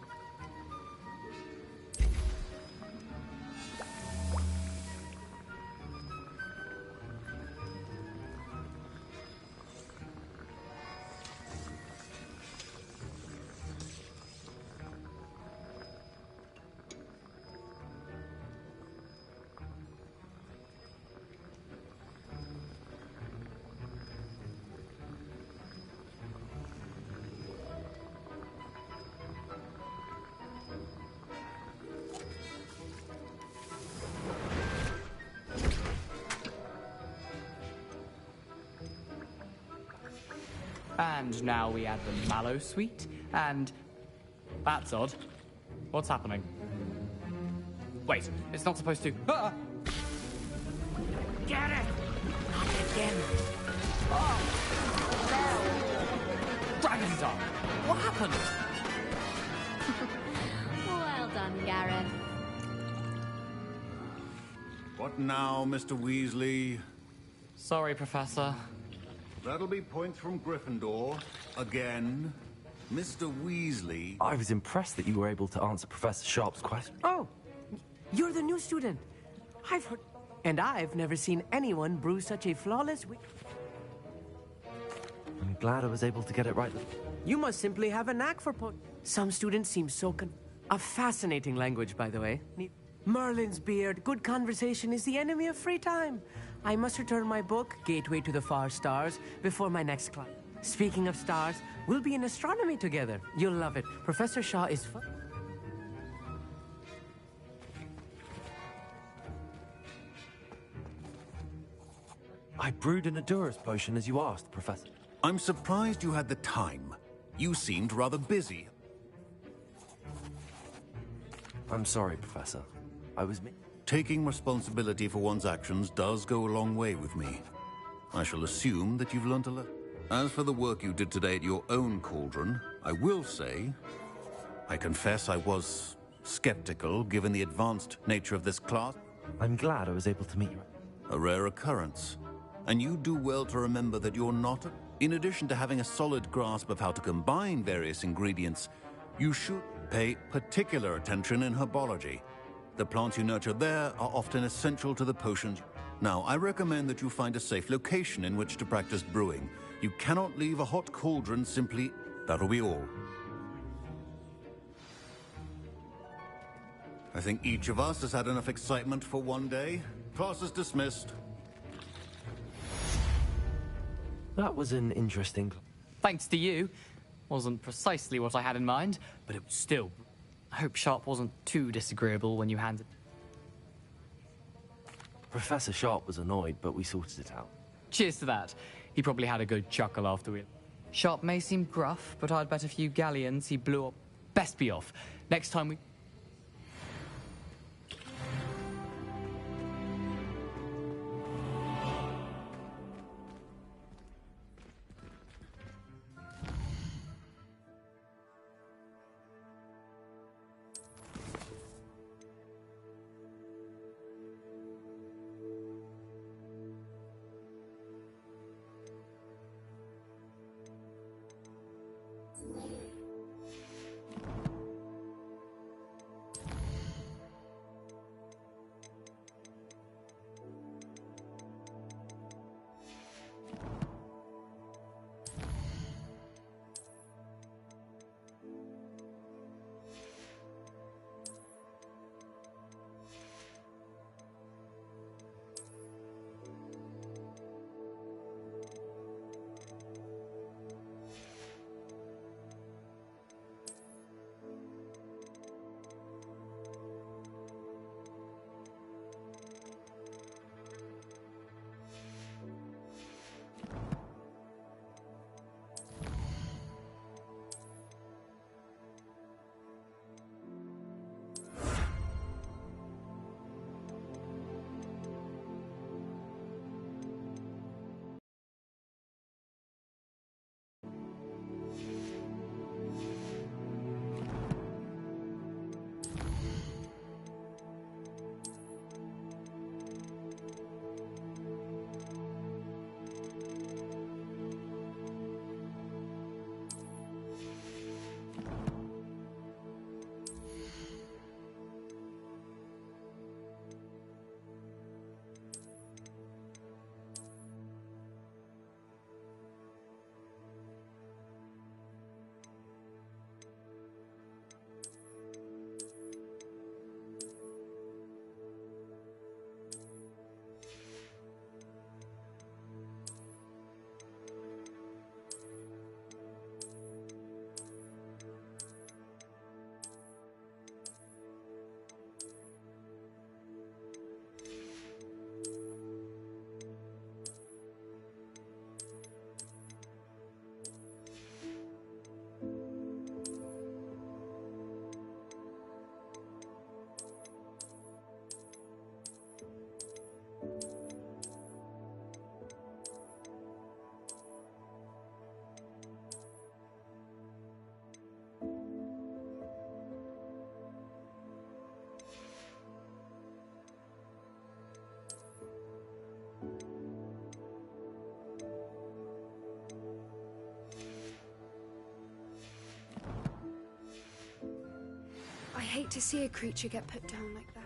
Speaker 23: And now we add the mallow sweet, and... That's odd. What's happening? Wait, it's not supposed to... Ah!
Speaker 10: Get it! Not again.
Speaker 23: Oh! Dragon's Eye! What happened?
Speaker 5: Well done, Gareth.
Speaker 15: What now, Mr. Weasley?
Speaker 23: Sorry, Professor.
Speaker 15: That'll be points from Gryffindor. Again. Mr. Weasley...
Speaker 1: I was impressed that you were able to answer Professor Sharp's question.
Speaker 21: Oh, you're the new student. I've heard... And I've never seen anyone brew such a flawless...
Speaker 1: I'm glad I was able to get it right.
Speaker 21: You must simply have a knack for Some students seem so A fascinating language, by the way. Merlin's beard, good conversation is the enemy of free time. I must return my book, Gateway to the Far Stars, before my next class. Speaking of stars, we'll be in astronomy together. You'll love it. Professor Shaw is fun.
Speaker 1: I brewed an Adurus potion as you asked, Professor.
Speaker 15: I'm surprised you had the time. You seemed rather busy.
Speaker 1: I'm sorry, Professor. I was...
Speaker 15: Taking responsibility for one's actions does go a long way with me. I shall assume that you've learnt a lesson. As for the work you did today at your own cauldron, I will say, I confess I was skeptical given the advanced nature of this class.
Speaker 1: I'm glad I was able to meet you.
Speaker 15: A rare occurrence. And you do well to remember that you're not... In addition to having a solid grasp of how to combine various ingredients, you should pay particular attention in herbology. The plants you nurture there are often essential to the potions. Now, I recommend that you find a safe location in which to practice brewing. You cannot leave a hot cauldron simply... That'll be all. I think each of us has had enough excitement for one day. Class is dismissed.
Speaker 1: That was an interesting...
Speaker 23: Thanks to you. Wasn't precisely what I had in mind, but it was still... I hope Sharp wasn't too disagreeable when you handed...
Speaker 1: Professor Sharp was annoyed, but we sorted it out.
Speaker 23: Cheers to that. He probably had a good chuckle afterward. Sharp may seem gruff, but I'd bet a few galleons he blew up. Best be off. Next time we...
Speaker 7: hate to see a creature get put down like that.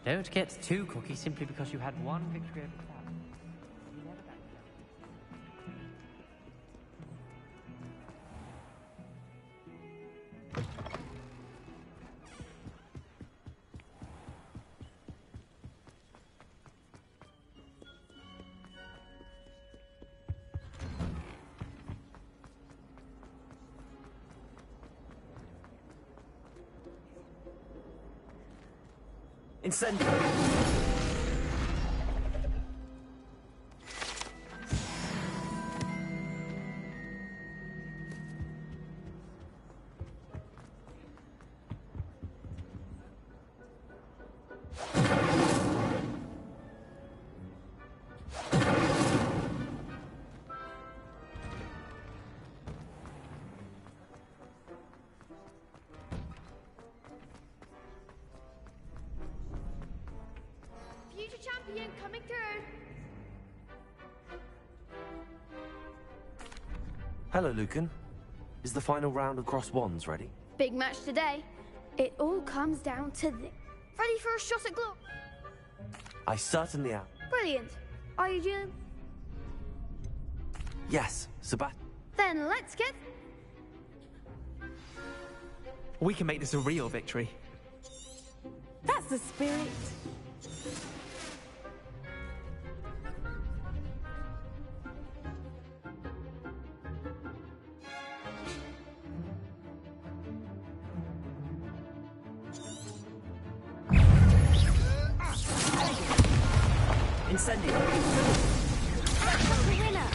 Speaker 18: Don't get too cocky simply because you had one victory over the town.
Speaker 20: Incendio!
Speaker 11: Future champion coming through.
Speaker 1: Hello, Lucan. Is the final round across wands ready?
Speaker 11: Big match today. It all comes down to this. Ready for a shot at glory?
Speaker 1: I certainly am.
Speaker 11: Brilliant. Are you, Jim?
Speaker 1: Yes, Sebastian.
Speaker 11: Then let's get...
Speaker 20: We can make this a real victory.
Speaker 2: That's the spirit.
Speaker 20: Incendio!
Speaker 11: That's the winner.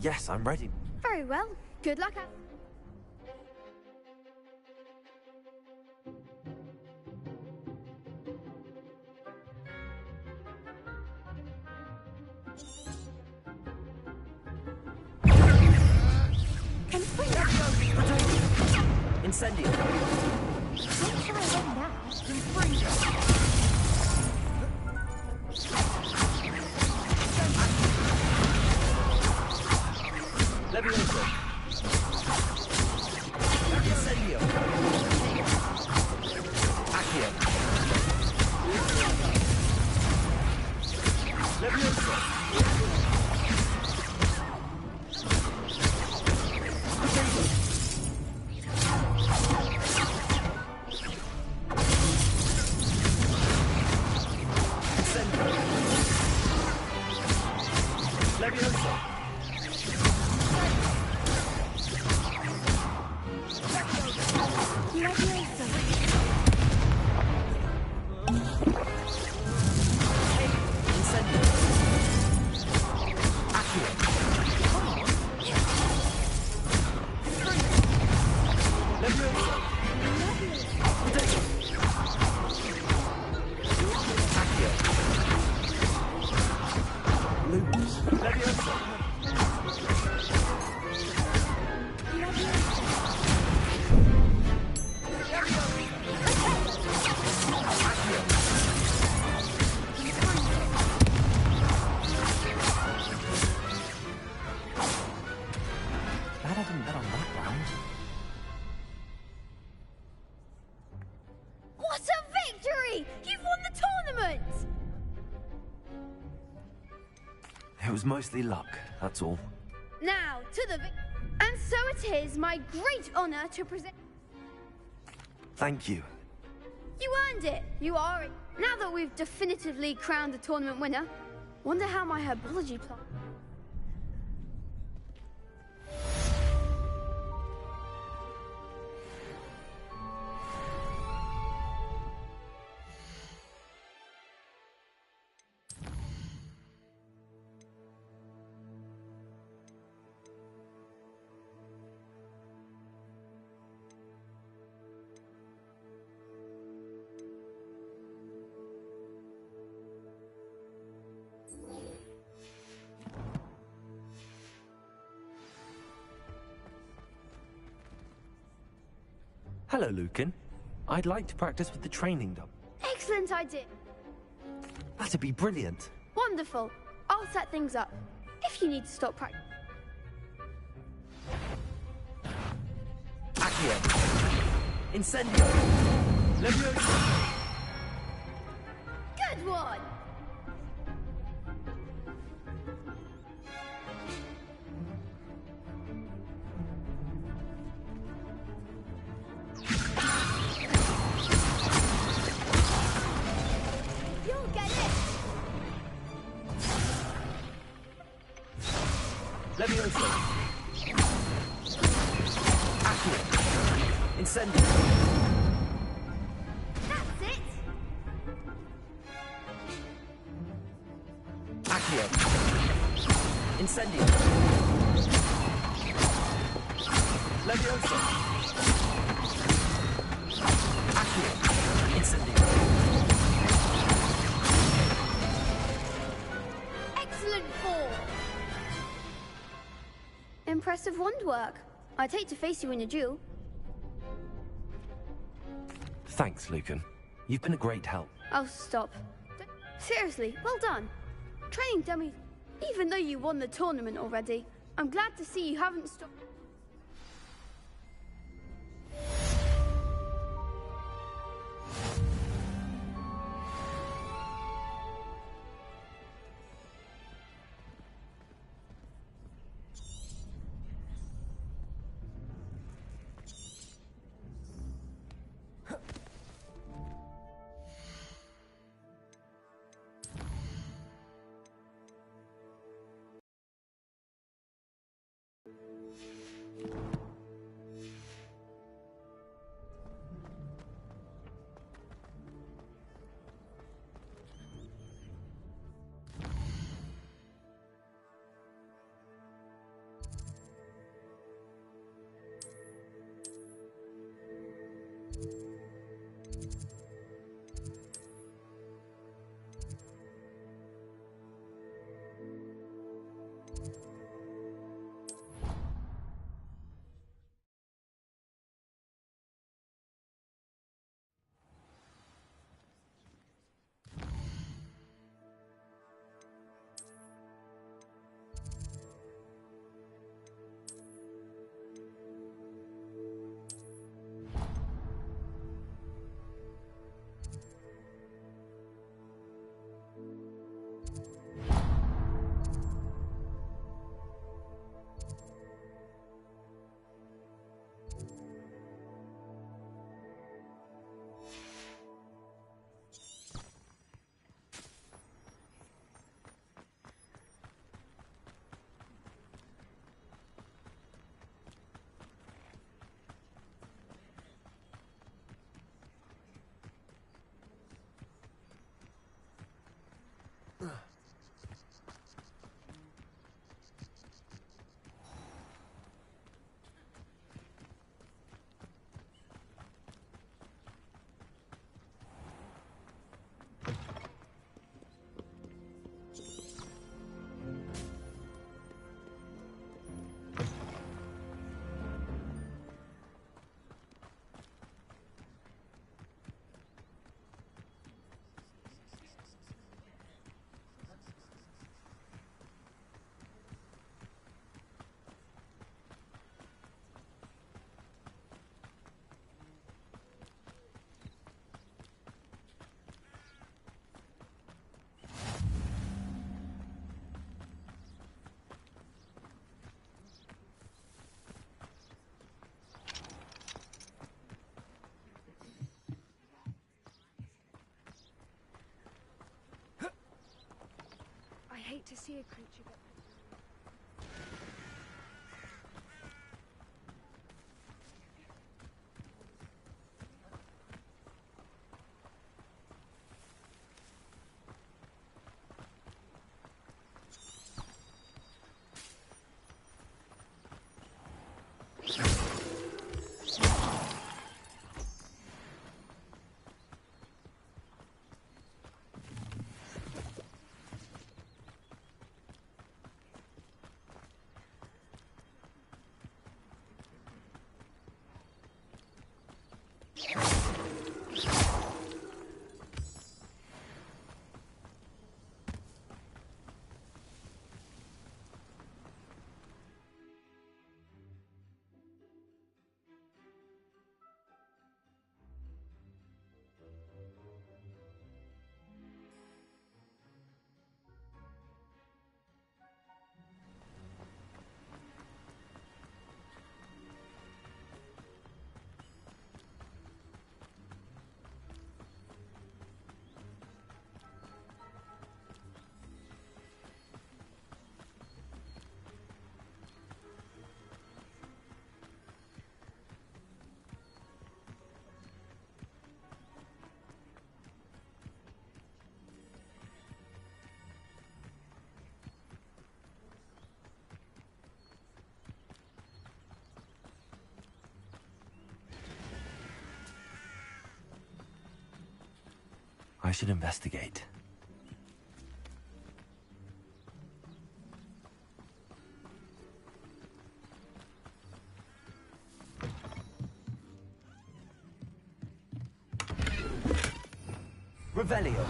Speaker 1: Yes, I'm ready.
Speaker 9: Very well. Good luck.
Speaker 1: Incendio.
Speaker 2: Don't try run now.
Speaker 1: Levioso. Incendio. Accio. Levioso.
Speaker 9: What a victory! You've won the tournament!
Speaker 1: It was mostly luck, that's all.
Speaker 9: Now, to the and so it is my great honor to present...
Speaker 1: Thank you.
Speaker 9: You earned it! You are it. Now that we've definitively crowned the tournament winner, wonder how my herbology plan...
Speaker 1: Hello, Lucan. I'd like to practice with the training dog.
Speaker 9: Excellent idea.
Speaker 1: That'd be brilliant.
Speaker 9: Wonderful. I'll set things up. If you need to stop practice...
Speaker 1: Accio. Incendio. Levioso.
Speaker 9: Good one! You'll get it!
Speaker 1: Levioso. Accio. Incendio.
Speaker 9: That's it!
Speaker 1: Accio. Incendio. Levioso. Accio. Incendio.
Speaker 9: Excellent form! Impressive wand work. I'd hate to face you in a duel.
Speaker 1: Thanks, Lucan. You've been a great help.
Speaker 9: Oh, stop. Seriously, well done. Training dummy. Even though you won the tournament already, I'm glad to see you haven't stopped.
Speaker 7: To see a creature get
Speaker 1: I should investigate. Revelio.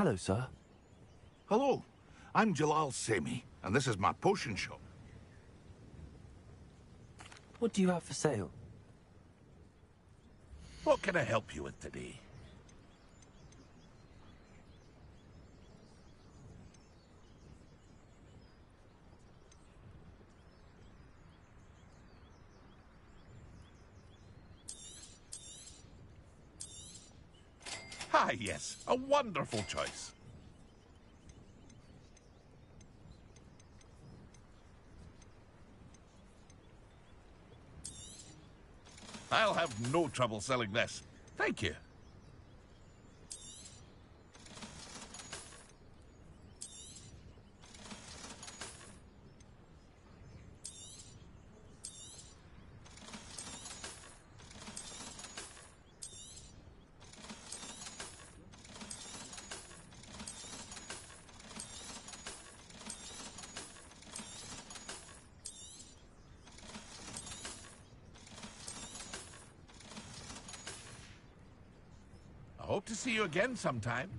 Speaker 1: Hello, sir.
Speaker 13: Hello, I'm Jalal Semi, and this is my potion shop.
Speaker 1: What do you have for sale?
Speaker 13: What can I help you with today? Ah, yes, a wonderful choice. I'll have no trouble selling this. Thank you. I hope to see you again sometime.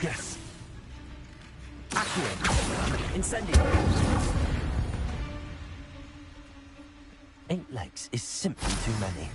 Speaker 1: Yes. Accio. Incendio. 8 legs is simply too many.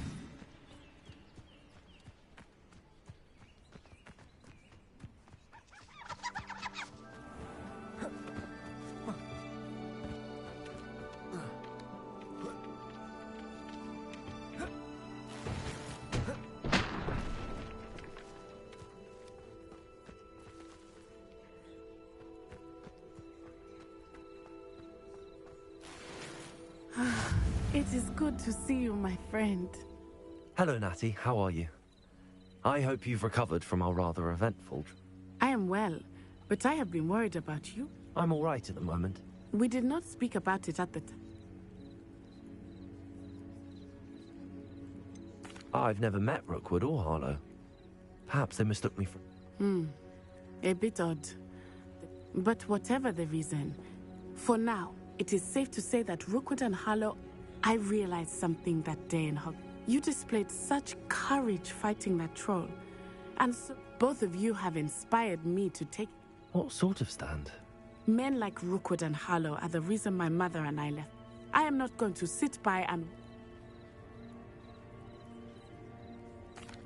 Speaker 4: It is good to see you, my friend.
Speaker 1: Hello, Natty. How are you? I hope you've recovered from our rather eventful...
Speaker 4: I am well, but I have been worried about you.
Speaker 1: I'm all right at the moment.
Speaker 4: We did not speak about it at the time.
Speaker 1: I've never met Rookwood or Harlow. Perhaps they mistook me for...
Speaker 4: A bit odd. But whatever the reason, for now, it is safe to say that Rookwood and Harlow... I realized something that day in Hogwarts. You displayed such courage fighting that troll. And so both of you have inspired me to take...
Speaker 1: What sort of stand?
Speaker 4: Men like Rookwood and Harlow are the reason my mother and I left. I am not going to sit by and...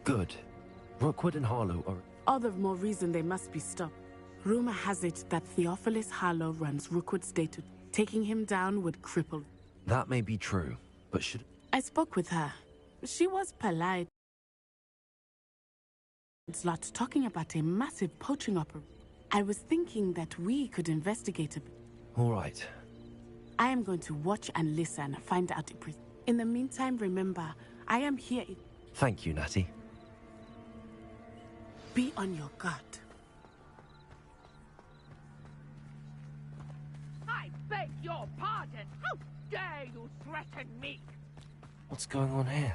Speaker 1: Good. Rookwood and Harlow are...
Speaker 4: All the more reason they must be stopped. Rumor has it that Theophilus Harlow runs Rookwood's day-to-day. Taking him down would cripple...
Speaker 1: That may be true, but should...
Speaker 4: I spoke with her. She was polite. It's lot talking about a massive poaching operation. I was thinking that we could investigate a bit.
Speaker 1: All right.
Speaker 4: I am going to watch and listen, find out if... In the meantime, remember, I am here...
Speaker 1: Thank you, Natty.
Speaker 4: Be on your guard.
Speaker 10: I beg your pardon. How dare you threaten me?
Speaker 1: What's going on here?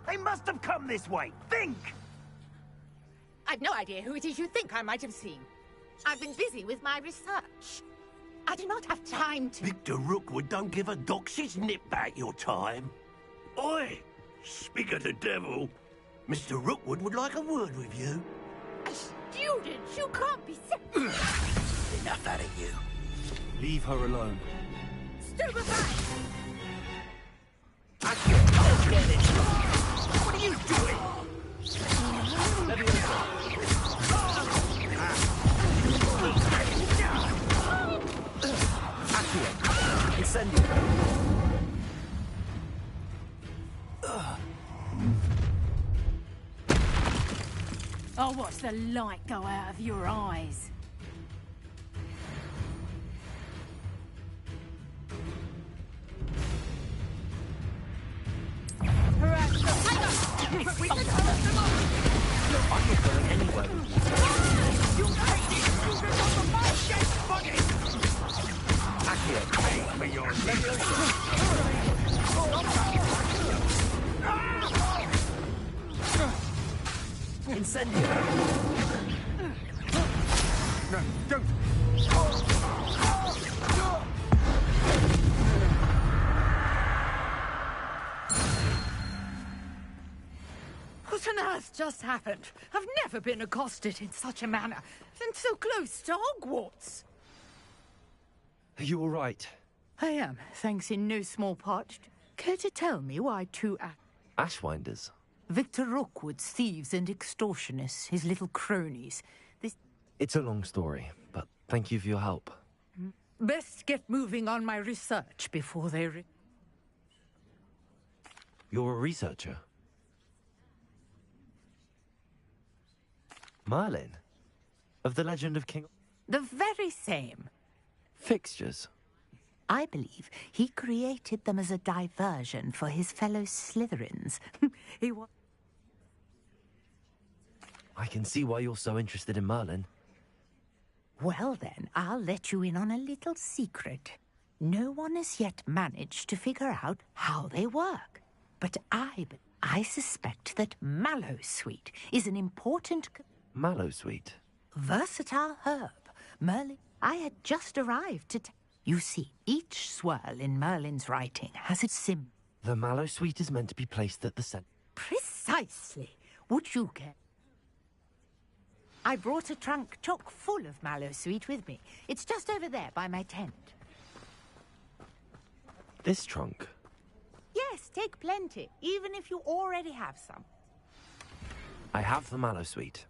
Speaker 14: They must have come this way. Think!
Speaker 10: I've no idea who it is you think I might have seen. I've been busy with my research. I do not have time to...
Speaker 14: Victor Rookwood don't give a doxy's nip back your time. Oi! Speak of the devil. Mr. Rookwood would like a word with you.
Speaker 10: A student? You can't be...
Speaker 14: Enough out of you. Leave her alone.
Speaker 10: Stupefy!
Speaker 14: I'll get it. What are you doing?
Speaker 1: Incendio.
Speaker 2: I'll watch the light go out of your eyes.
Speaker 10: We can hurt them all!
Speaker 1: I'm not going anywhere.
Speaker 14: You hate it! You got the most dead body!
Speaker 1: Accio.
Speaker 14: Pay for your
Speaker 1: Incendio.
Speaker 14: No, don't!
Speaker 10: What on earth just happened? I've never been accosted in such a manner, and so close to Hogwarts.
Speaker 1: Are you all right?
Speaker 10: I am, thanks in no small part. Care to tell me why two
Speaker 1: Ashwinders.
Speaker 10: Victor Rookwood's thieves and extortionists, his little cronies.
Speaker 1: It's a long story, but thank you for your help.
Speaker 10: Best get moving on my research before they...
Speaker 1: You're a researcher? Merlin? Of the legend of King...
Speaker 10: The very same.
Speaker 1: Fixtures?
Speaker 17: I believe he created them as a diversion for his fellow Slytherins. He was...
Speaker 1: I can see why you're so interested in Merlin.
Speaker 17: Well then, I'll let you in on a little secret. No one has yet managed to figure out how they work. But I suspect that Mallowsweet is an important...
Speaker 1: Mallowsweet?
Speaker 17: Versatile herb. Merlin... I had just arrived to... You see, each swirl in Merlin's writing has its symbol.
Speaker 1: The Mallowsweet is meant to be placed at the center.
Speaker 17: Precisely. Would you care? I brought a trunk chock full of Mallowsweet with me. It's just over there by my tent.
Speaker 1: This trunk?
Speaker 17: Yes, take plenty, even if you already have some.
Speaker 1: I have the Mallowsweet.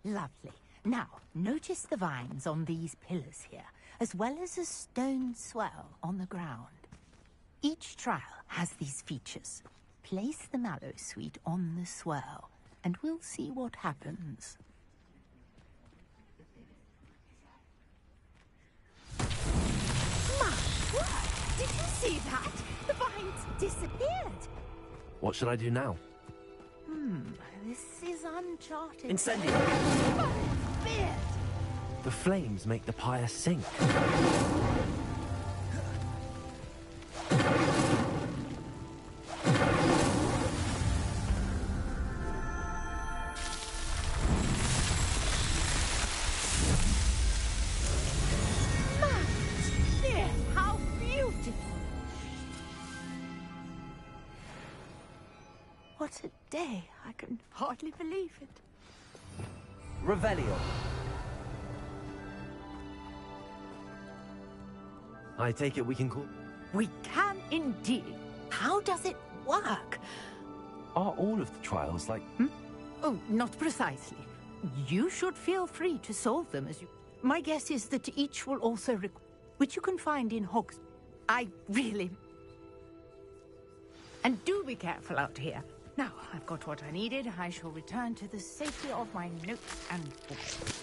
Speaker 17: Lovely. Now, notice the vines on these pillars here, as well as a stone swell on the ground. Each trial has these features. Place the Mallowsweet on the swirl, and we'll see what happens. My word! Did you see that? The vines disappeared.
Speaker 1: What should I do now?
Speaker 17: This is uncharted.
Speaker 1: Incendio!
Speaker 17: Beard!
Speaker 1: The flames make the pyre sink.
Speaker 17: How beautiful! What a day. I can hardly believe it.
Speaker 1: Revelio. I take it we can call...
Speaker 17: We can indeed. How does it work?
Speaker 1: Are all of the trials like...
Speaker 17: Oh, not precisely. You should feel free to solve them as you... My guess is that each will also which you can find in Hogs... I really... And do be careful out here. Now, I've got what I needed. I shall return to the safety of my notes and books.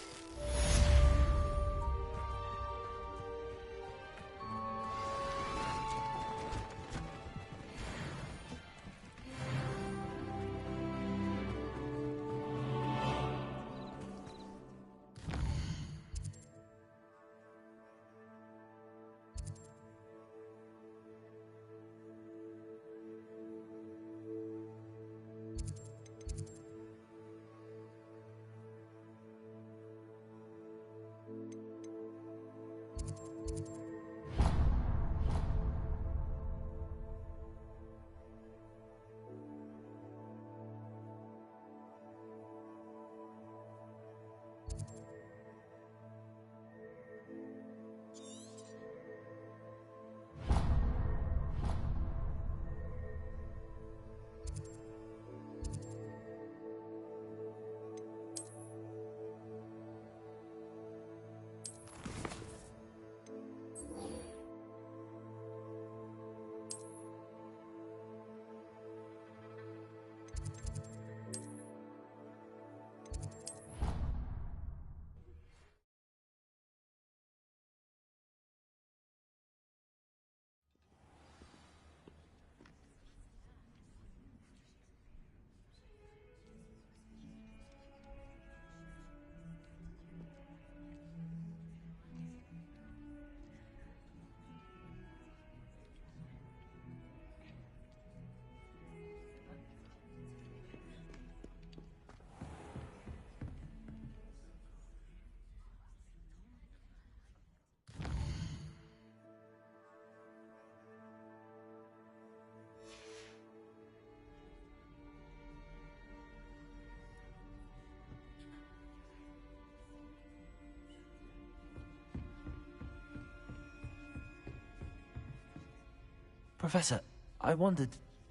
Speaker 1: Professor, I wondered...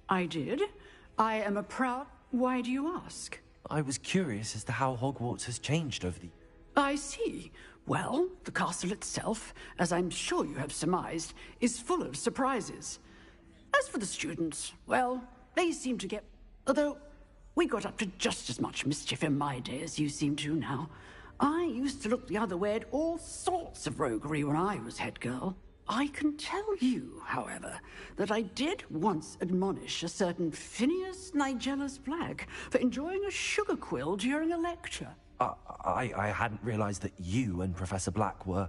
Speaker 3: I did. I am a proud... Why do you ask?
Speaker 1: I was curious as to how Hogwarts has changed over the...
Speaker 3: I see. Well, the castle itself, as I'm sure you have surmised, is full of surprises. As for the students, well, they seem to get... Although, we got up to just as much mischief in my day as you seem to now. I used to look the other way at all sorts of roguery when I was head girl. I can tell you, however, that I did once admonish a certain Phineas Nigellus Black for enjoying a sugar quill during a lecture.
Speaker 1: I hadn't realized that you and Professor Black were,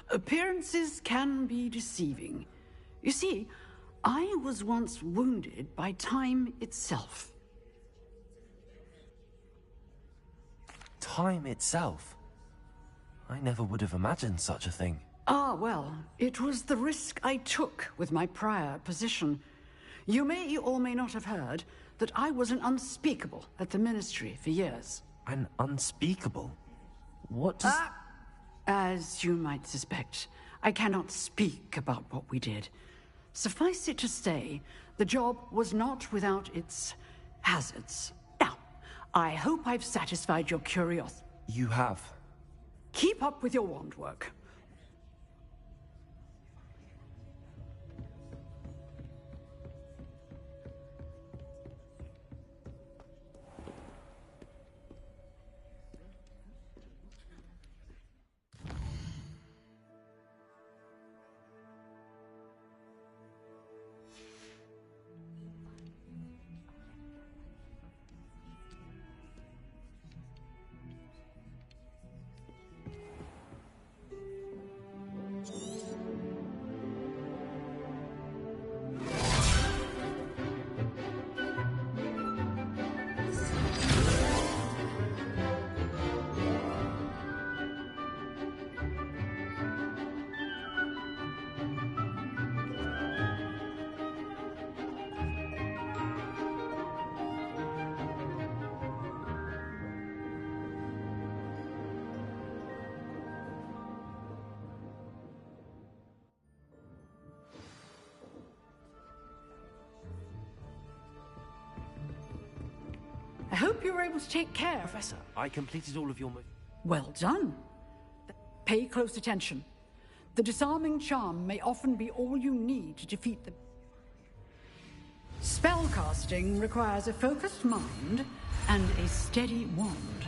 Speaker 3: Appearances can be deceiving. You see, I was once wounded by time itself.
Speaker 1: Time itself? I never would have imagined such a thing.
Speaker 3: Ah, well, it was the risk I took with my prior position. You may or may not have heard that I was an unspeakable at the Ministry for years.
Speaker 1: An unspeakable? What does...
Speaker 3: As you might suspect, I cannot speak about what we did. Suffice it to say, the job was not without its hazards. Now, I hope I've satisfied your curiosity.
Speaker 1: You have.
Speaker 3: Keep up with your wand work. I hope you were able to take care.
Speaker 1: Professor, I completed all of your...
Speaker 3: Well done. Pay close attention. The disarming charm may often be all you need to defeat the... Spellcasting requires a focused mind and a steady wand.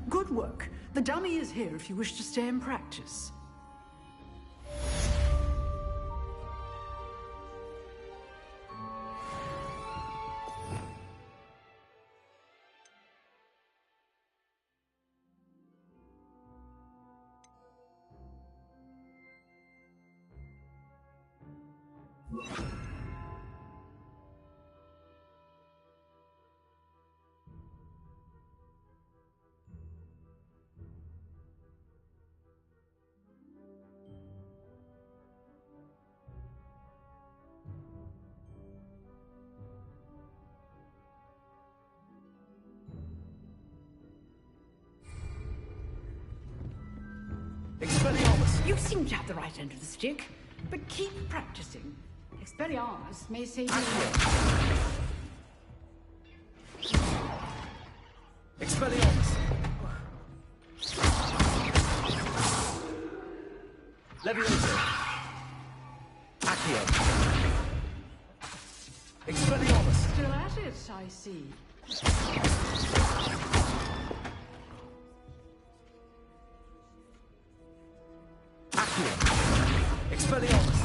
Speaker 3: Good work. The dummy is here if you wish to stay in practice.
Speaker 1: Expelliarmus!
Speaker 3: You seem to have the right end of the stick, but keep practicing. Expelliarmus may save you.
Speaker 1: Expelliarmus! Levioso! Accio! Expelliarmus!
Speaker 3: Still at it, I see.
Speaker 1: Expelliarmus!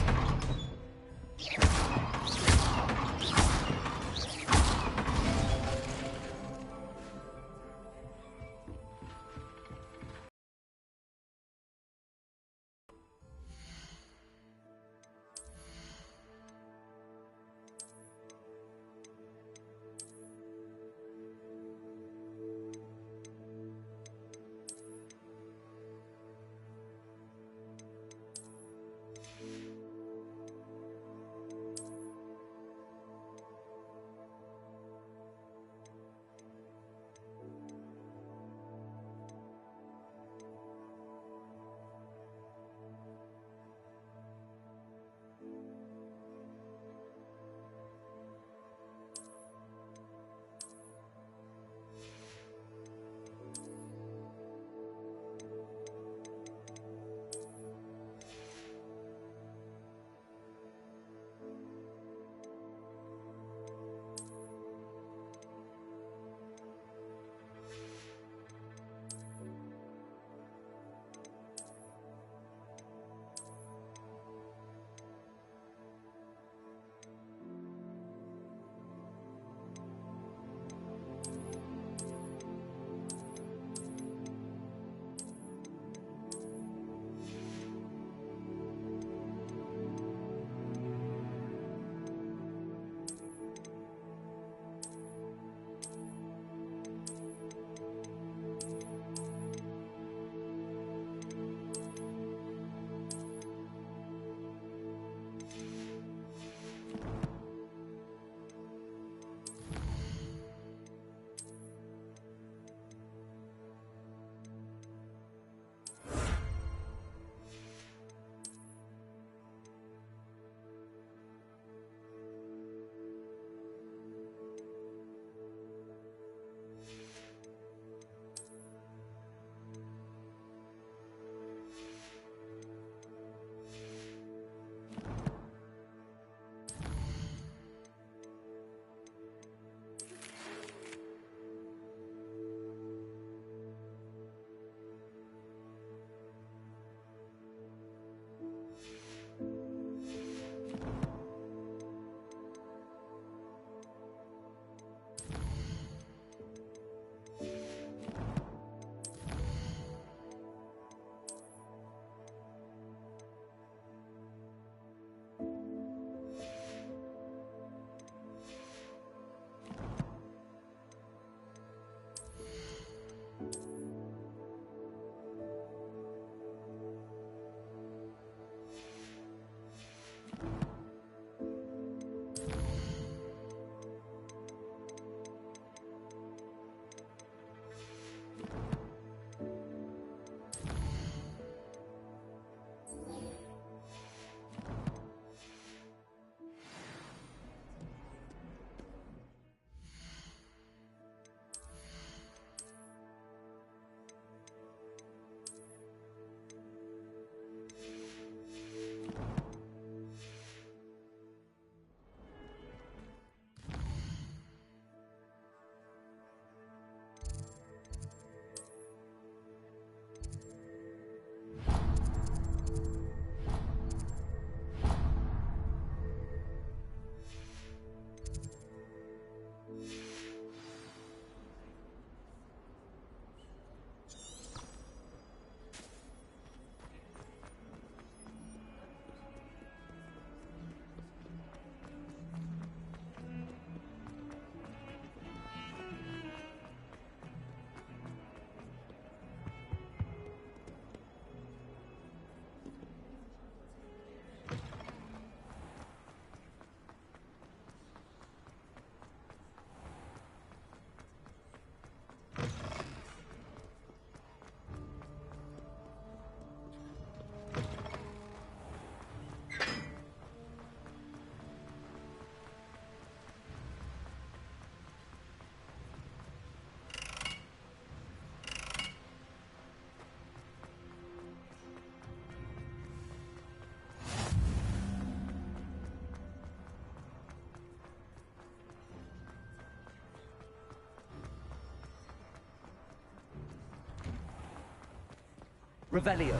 Speaker 8: Revelio.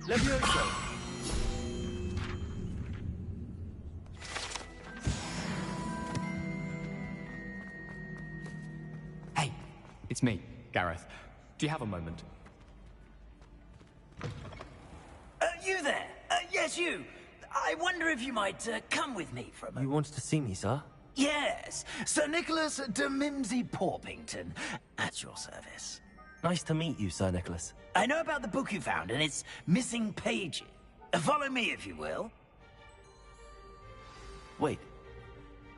Speaker 8: Levioso.
Speaker 23: Hey, it's me, Gareth. Do you have a moment?
Speaker 16: You there? Yes, you. I wonder if you might come with me for a moment.
Speaker 1: You wanted to see me, sir?
Speaker 16: Yes, Sir Nicholas de Mimsy Porpington, at your service.
Speaker 1: Nice to meet you, Sir Nicholas.
Speaker 16: I know about the book you found and its missing pages. Follow me, if you will.
Speaker 1: Wait,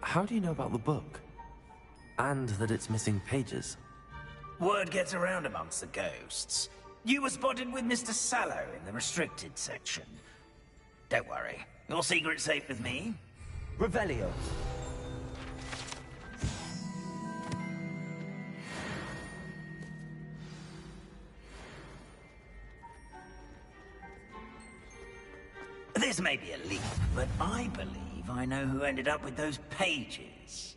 Speaker 1: how do you know about the book? And that it's missing pages?
Speaker 16: Word gets around amongst the ghosts. You were spotted with Mr. Sallow in the restricted section. Don't worry, your secret's safe with me.
Speaker 8: Revelio.
Speaker 16: This may be a leap, but I believe I know who ended up with those pages.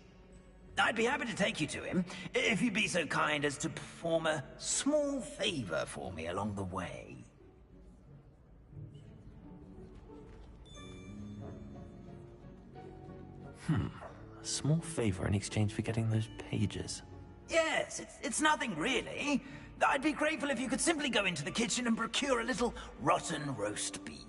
Speaker 16: I'd be happy to take you to him, if you'd be so kind as to perform a small favor for me along the way.
Speaker 1: A small favor in exchange for getting those pages.
Speaker 16: Yes, it's nothing really. I'd be grateful if you could simply go into the kitchen and procure a little rotten roast beef.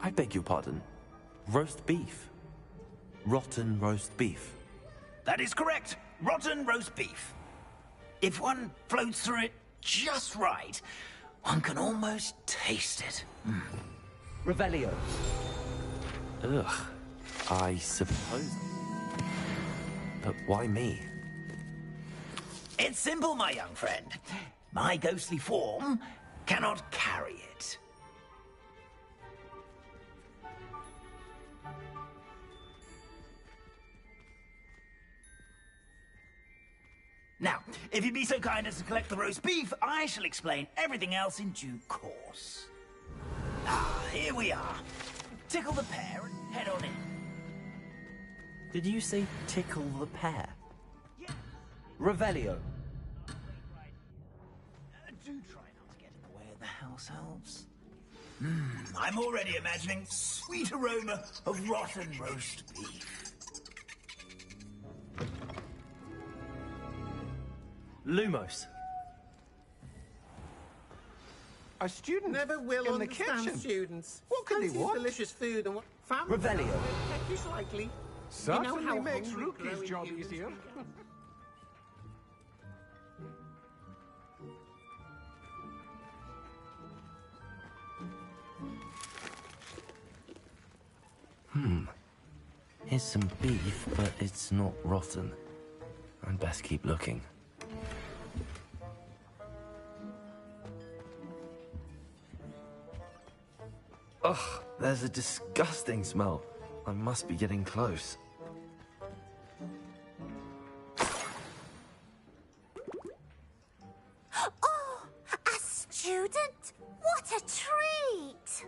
Speaker 1: I beg your pardon. Roast beef. Rotten roast beef.
Speaker 16: That is correct. Rotten roast beef. If one floats through it just right, one can almost taste it.
Speaker 8: Revelio.
Speaker 1: Ugh. I suppose. But why me?
Speaker 16: It's simple, my young friend. My ghostly form cannot carry it. Now, if you'd be so kind as to collect the roast beef, I shall explain everything else in due course. Ah, here we are. Tickle the pear and head on in.
Speaker 1: Did you say tickle the pear?
Speaker 16: Yeah.
Speaker 8: Revelio.
Speaker 16: Do try not to get in the way of the house elves. I'm already imagining sweet aroma of rotten roast beef.
Speaker 1: Lumos.
Speaker 22: A student
Speaker 24: Never will
Speaker 22: in the
Speaker 24: understand
Speaker 22: kitchen.
Speaker 24: students.
Speaker 22: What can they
Speaker 24: Fancies
Speaker 22: want?
Speaker 24: delicious food and what family
Speaker 8: Revelio.
Speaker 24: is likely.
Speaker 22: Certainly
Speaker 24: how
Speaker 22: makes
Speaker 24: hungry
Speaker 22: Rookie's
Speaker 24: growing
Speaker 22: job
Speaker 24: humans
Speaker 22: easier.
Speaker 24: become.
Speaker 1: Here's some beef, but it's not rotten. I'd best keep looking. Ugh, there's a disgusting smell. I must be getting close.
Speaker 11: Oh, a student? What a treat!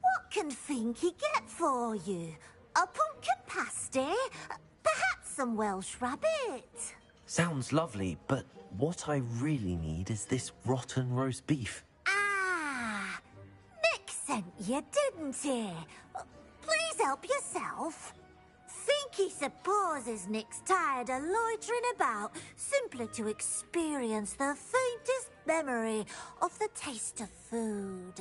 Speaker 11: What can Finky get for you? A pumpkin pasty? Perhaps some Welsh rabbit?
Speaker 1: Sounds lovely, but what I really need is this rotten roast beef.
Speaker 11: Ah, Nick sent you, didn't he? Please help yourself. Finky supposes Nick's tired of loitering about simply to experience the faintest memory of the taste of food.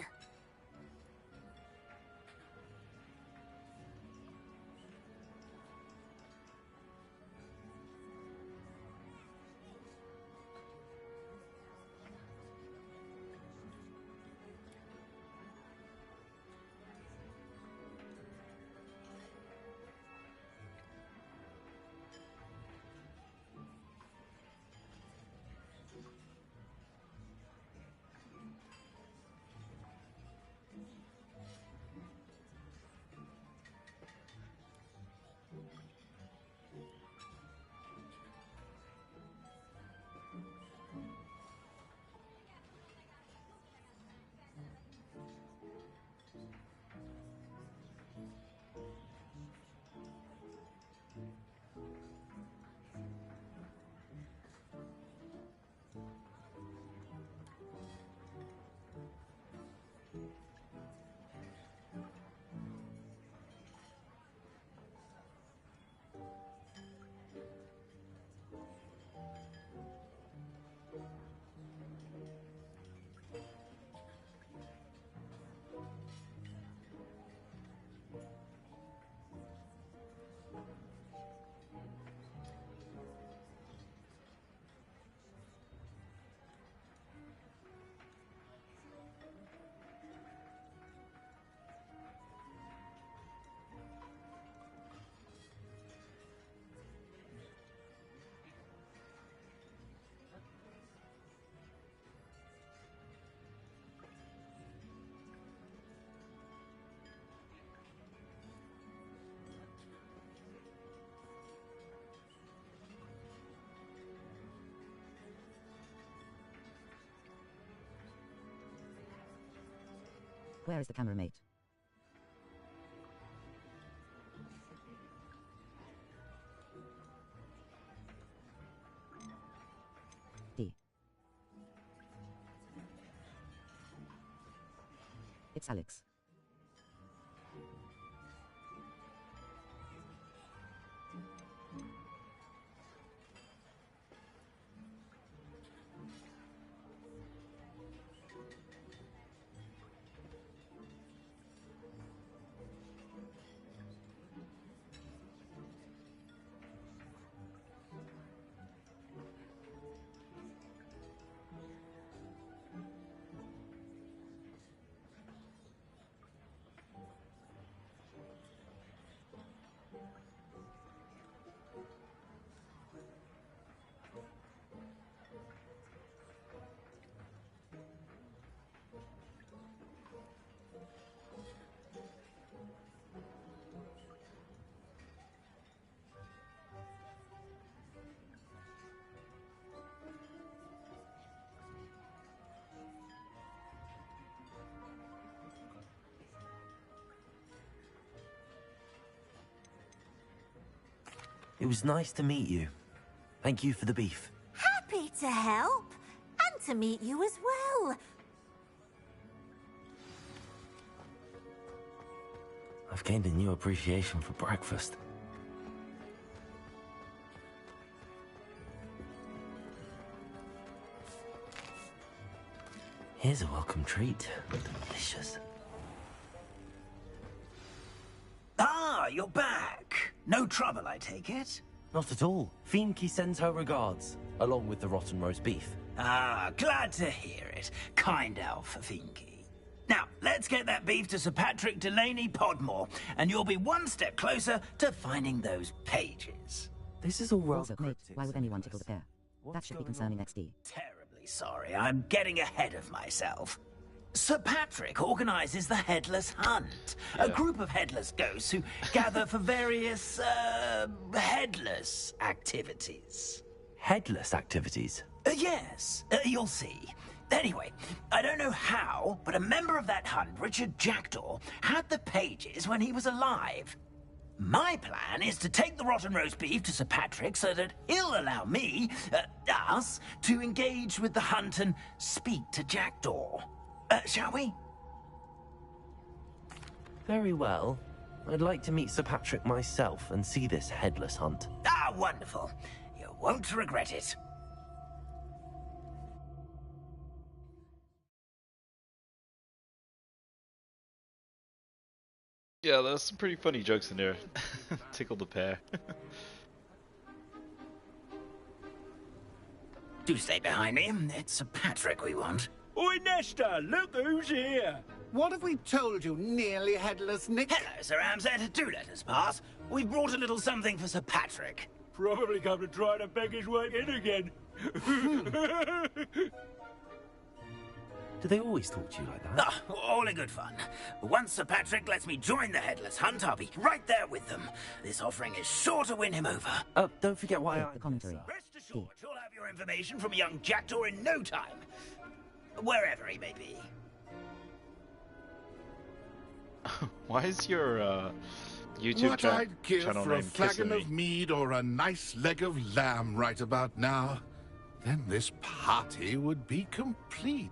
Speaker 5: Where is the camera, mate? D. It's Alex.
Speaker 1: It was nice to meet you. Thank you for the beef.
Speaker 11: Happy to help. And to meet you as well.
Speaker 1: I've gained a new appreciation for breakfast. Here's a welcome treat. Delicious.
Speaker 16: Ah, you're back. No trouble, I take it?
Speaker 1: Not at all. Fienke sends her regards, along with the rotten roast beef.
Speaker 16: Ah, glad to hear it. Kind elf, Fienke. Now, let's get that beef to Sir Patrick Delaney Podmore, and you'll be one step closer to finding those pages.
Speaker 1: This is all rather
Speaker 5: Also, mate, why would anyone tickle the pear? That should be concerning XD.
Speaker 16: Terribly sorry, I'm getting ahead of myself. Sir Patrick organises the Headless Hunt, a group of headless ghosts who gather for various, headless activities.
Speaker 1: Headless activities?
Speaker 16: Yes, you'll see. Anyway, I don't know how, but a member of that hunt, Richard Jackdaw, had the pages when he was alive. My plan is to take the rotten roast beef to Sir Patrick so that he'll allow me, us, to engage with the hunt and speak to Jackdaw. Shall we?
Speaker 1: Very well. I'd like to meet Sir Patrick myself and see this headless hunt.
Speaker 16: Ah, wonderful. You won't regret it.
Speaker 6: Yeah, there's some pretty funny jokes in there. Tickle the pear.
Speaker 16: Do stay behind me. It's Sir Patrick we want.
Speaker 12: Oi, Nesta, look who's here. What have we told you, nearly headless Nick?
Speaker 16: Hello, Sir Ramsed. Do let us pass. We've brought a little something for Sir Patrick.
Speaker 12: Probably come to try to beg his way in again.
Speaker 1: Do they always talk to you like that?
Speaker 16: Ah, all in good fun. Once Sir Patrick lets me join the Headless Hunt, I'll be right there with them. This offering is sure to win him over.
Speaker 1: Don't forget why
Speaker 5: The commentary.
Speaker 16: Rest assured, you'll have your information from a young Jackdaw in no time. Wherever he may be.
Speaker 6: Why is your YouTube
Speaker 13: What I'd give
Speaker 6: channel
Speaker 13: for a
Speaker 6: name
Speaker 13: flagon
Speaker 6: Kissing
Speaker 13: of
Speaker 6: Me?
Speaker 13: mead or a nice leg of lamb right about now, then this party would be complete.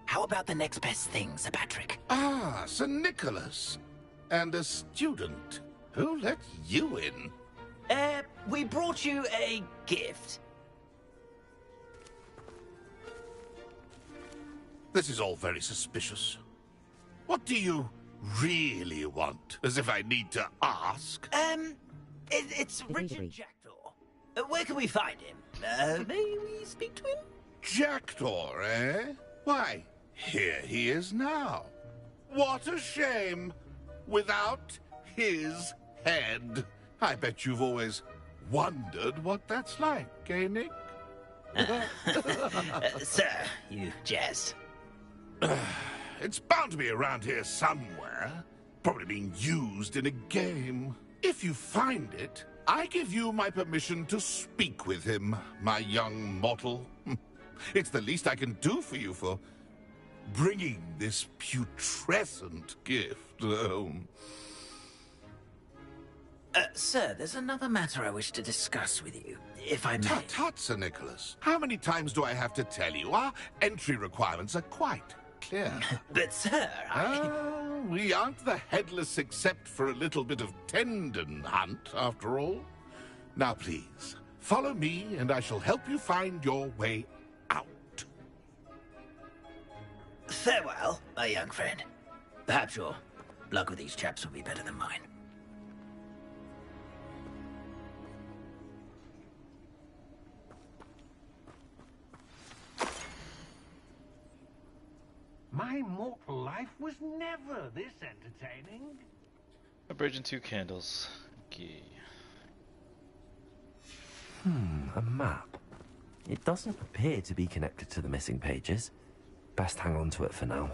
Speaker 16: How about the next best thing, Sir Patrick?
Speaker 13: Ah, Sir Nicholas. And a student. Who let you in?
Speaker 16: We brought you a gift.
Speaker 13: This is all very suspicious. What do you really want? As if I need to ask.
Speaker 16: It's Richard Jackdaw. Where can we find him? May we speak to him?
Speaker 13: Jackdaw, eh? Why, here he is now. What a shame. Without his head. I bet you've always wondered what that's like, eh, Nick?
Speaker 16: Sir, you jest.
Speaker 13: It's bound to be around here somewhere. Probably being used in a game. If you find it, I give you my permission to speak with him, my young mortal. It's the least I can do for you for bringing this putrescent gift home.
Speaker 16: Sir, there's another matter I wish to discuss with you, if I may.
Speaker 13: Tut, tut, Sir Nicholas. How many times do I have to tell you? Our entry requirements are quite clear.
Speaker 16: But, sir,
Speaker 13: we aren't the headless except for a little bit of tendon hunt, after all. Now, please, follow me, and I shall help you find your way out.
Speaker 16: Farewell, my young friend. Perhaps your luck with these chaps will be better than mine.
Speaker 12: My mortal life was never this entertaining.
Speaker 6: A bridge and 2 candles. Okay.
Speaker 1: A map. It doesn't appear to be connected to the missing pages. Best hang on to it for now.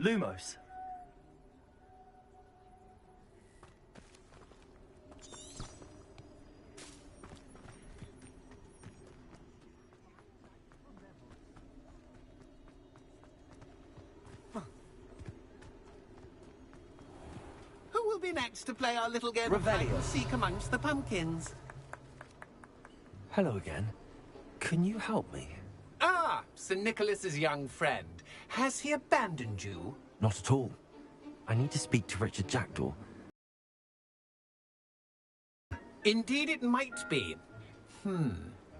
Speaker 8: Lumos.
Speaker 12: Who will be next to play our little game
Speaker 8: Revelio.
Speaker 12: of hide and seek amongst the pumpkins?
Speaker 1: Hello again. Can you help me?
Speaker 12: Ah, Sir Nicholas's young friend. Has he abandoned you?
Speaker 1: Not at all. I need to speak to Richard Jackdaw.
Speaker 12: Indeed it might be.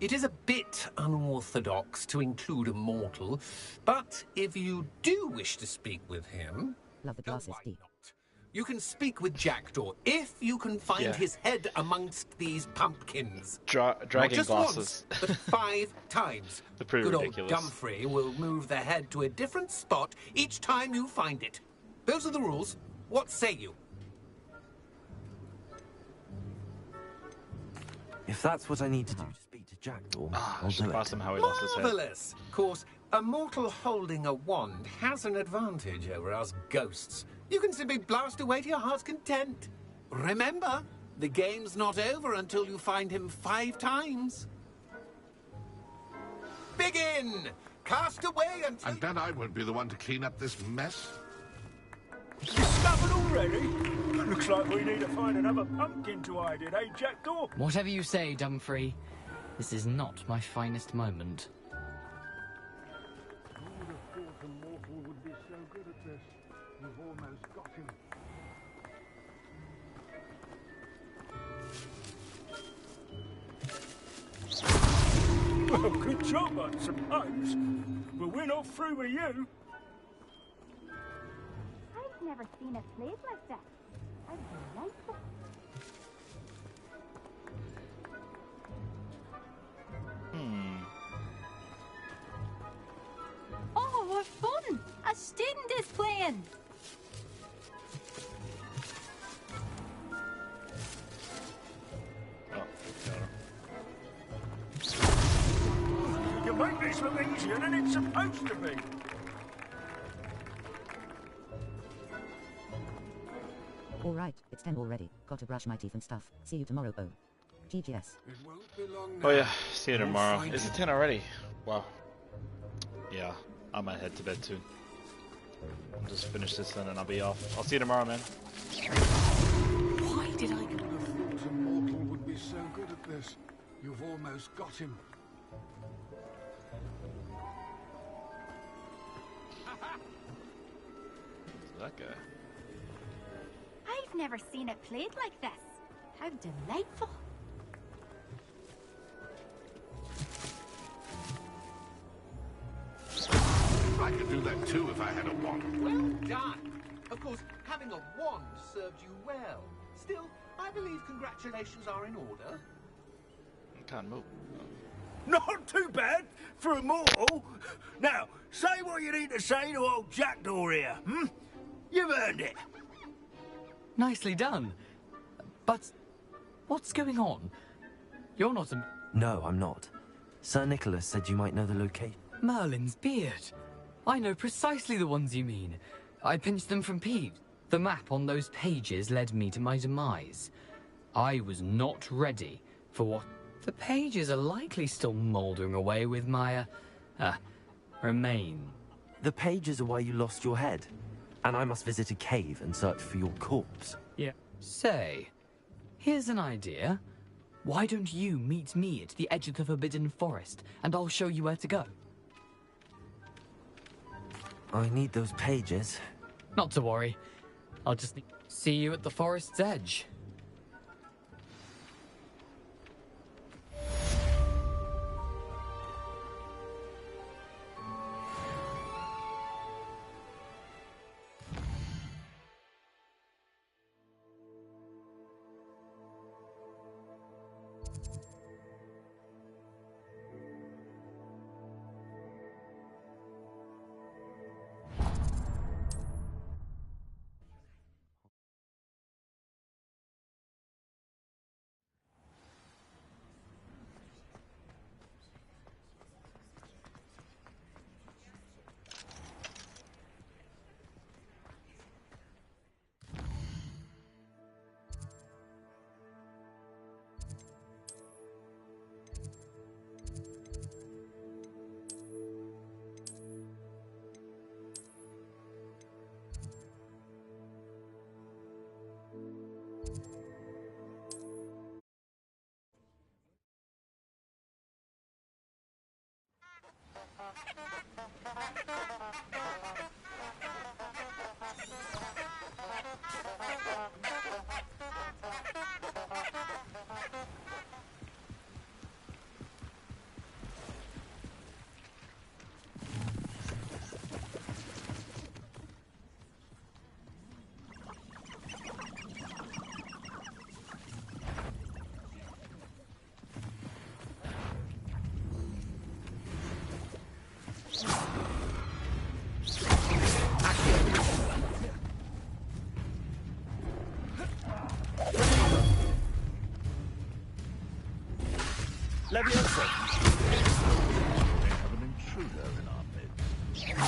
Speaker 12: It is a bit unorthodox to include a mortal, but if you do wish to speak with him...
Speaker 5: Love the glasses, D.
Speaker 12: You can speak with Jackdaw if you can find his head amongst these pumpkins.
Speaker 6: Dragging
Speaker 12: Not just
Speaker 6: glasses.
Speaker 12: once, but 5 times.
Speaker 6: They're pretty
Speaker 12: Good
Speaker 6: ridiculous.
Speaker 12: old Dumfrey will move the head to a different spot each time you find it. Those are the rules. What say you?
Speaker 1: If that's what I need to do to speak to Jackdaw, I'll do it.
Speaker 6: Him how he lost his head.
Speaker 12: Marvellous! Of course, a mortal holding a wand has an advantage over us ghosts. You can simply blast away to your heart's content. Remember, the game's not over until you find him 5 times. Begin! Cast away until...
Speaker 13: And then I won't be the one to clean up this mess.
Speaker 15: Discovered already? Looks like we need to find another pumpkin to hide in, eh, Jackdaw?
Speaker 23: Whatever you say, Dumfrey. This is not my finest moment.
Speaker 12: Who would have thought a mortal would be so good at this? You've almost got him.
Speaker 15: Well, good job, I suppose. But we're not through with you.
Speaker 9: I've never seen it played like that. How delightful.
Speaker 2: Oh, what fun! A student is playing!
Speaker 15: You make this look easier than it's supposed to be.
Speaker 5: All right, it's 10 already. Got to brush my teeth and stuff. See you tomorrow, oh. GGS.
Speaker 6: Oh yeah, see you tomorrow. Is it 10 already? Wow. Yeah, I might head to bed soon. I'll just finish this then and I'll be off. I'll see you tomorrow, man.
Speaker 12: Why did I... Who would have thought a mortal would be so good at this? You've almost got him.
Speaker 6: Who's that guy?
Speaker 9: I've never seen it played like this. How delightful.
Speaker 13: I could do that too if I had a wand.
Speaker 12: Well done. Of course, having a wand served you well. Still, I believe congratulations are in order.
Speaker 6: I can't move.
Speaker 14: Not too bad for a mortal. Now, say what you need to say to old Jackdaw here, You've earned it.
Speaker 23: Nicely done. But what's going on? You're not a...
Speaker 1: No, I'm not. Sir Nicholas said you might know the location.
Speaker 23: Merlin's beard. I know precisely the ones you mean. I pinched them from Peeves. The map on those pages led me to my demise. I was not ready for what
Speaker 18: The pages are likely still mouldering away with my, remain.
Speaker 1: The pages are why you lost your head, and I must visit a cave and search for your corpse.
Speaker 18: Yeah. Say, here's an idea. Why don't you meet me at the edge of the Forbidden Forest, and I'll show you where to go?
Speaker 1: I need those pages.
Speaker 18: Not to worry. I'll just see you at the forest's edge.
Speaker 14: Leviosa! We have an intruder in our midst.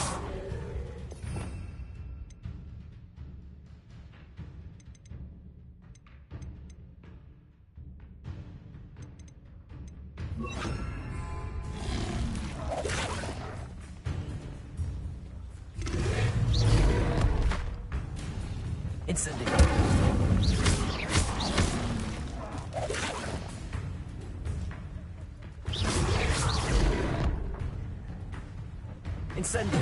Speaker 1: Incendio. Incendio.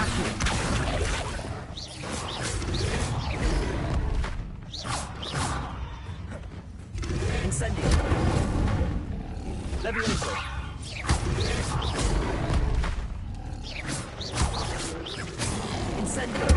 Speaker 1: Accio. Incendio. Levioso. Incendio.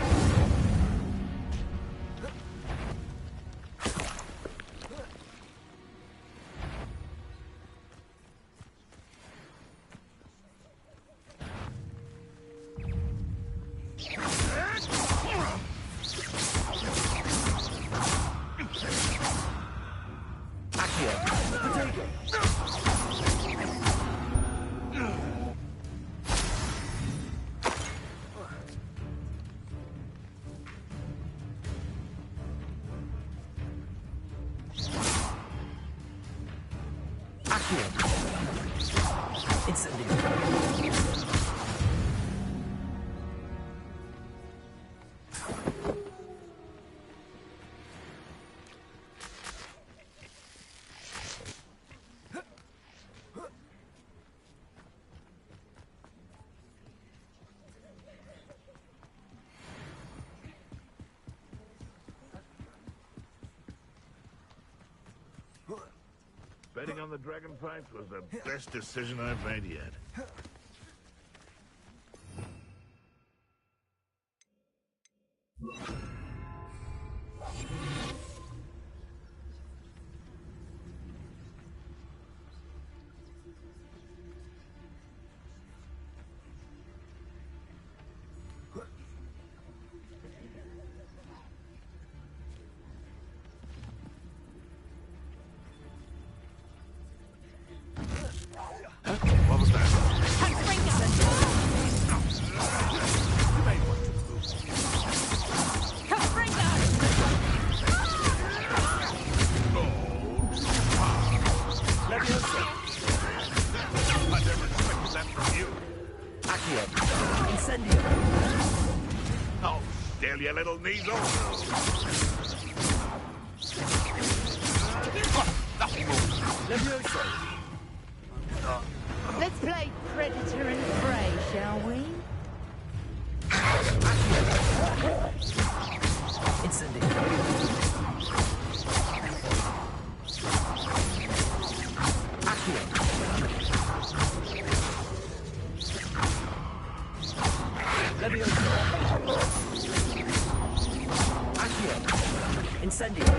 Speaker 14: Betting on the dragon fights was the best decision I've made yet. What was that?
Speaker 13: you little measle. Nothing more.
Speaker 8: Levioso.
Speaker 10: Let's play Predator and Prey, shall we?
Speaker 8: Incendio. Accio. Levioso. Accio. Incendio.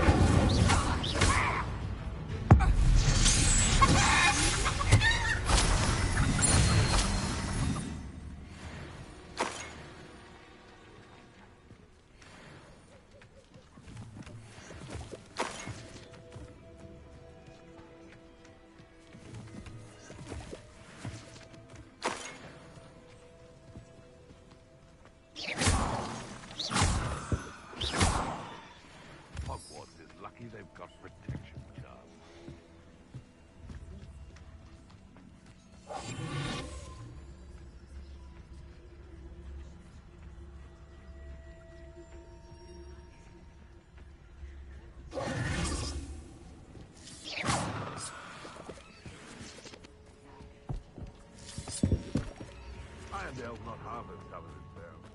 Speaker 13: Hogwarts is lucky they've got protection guards. Irondale's not half as tough as it sounds.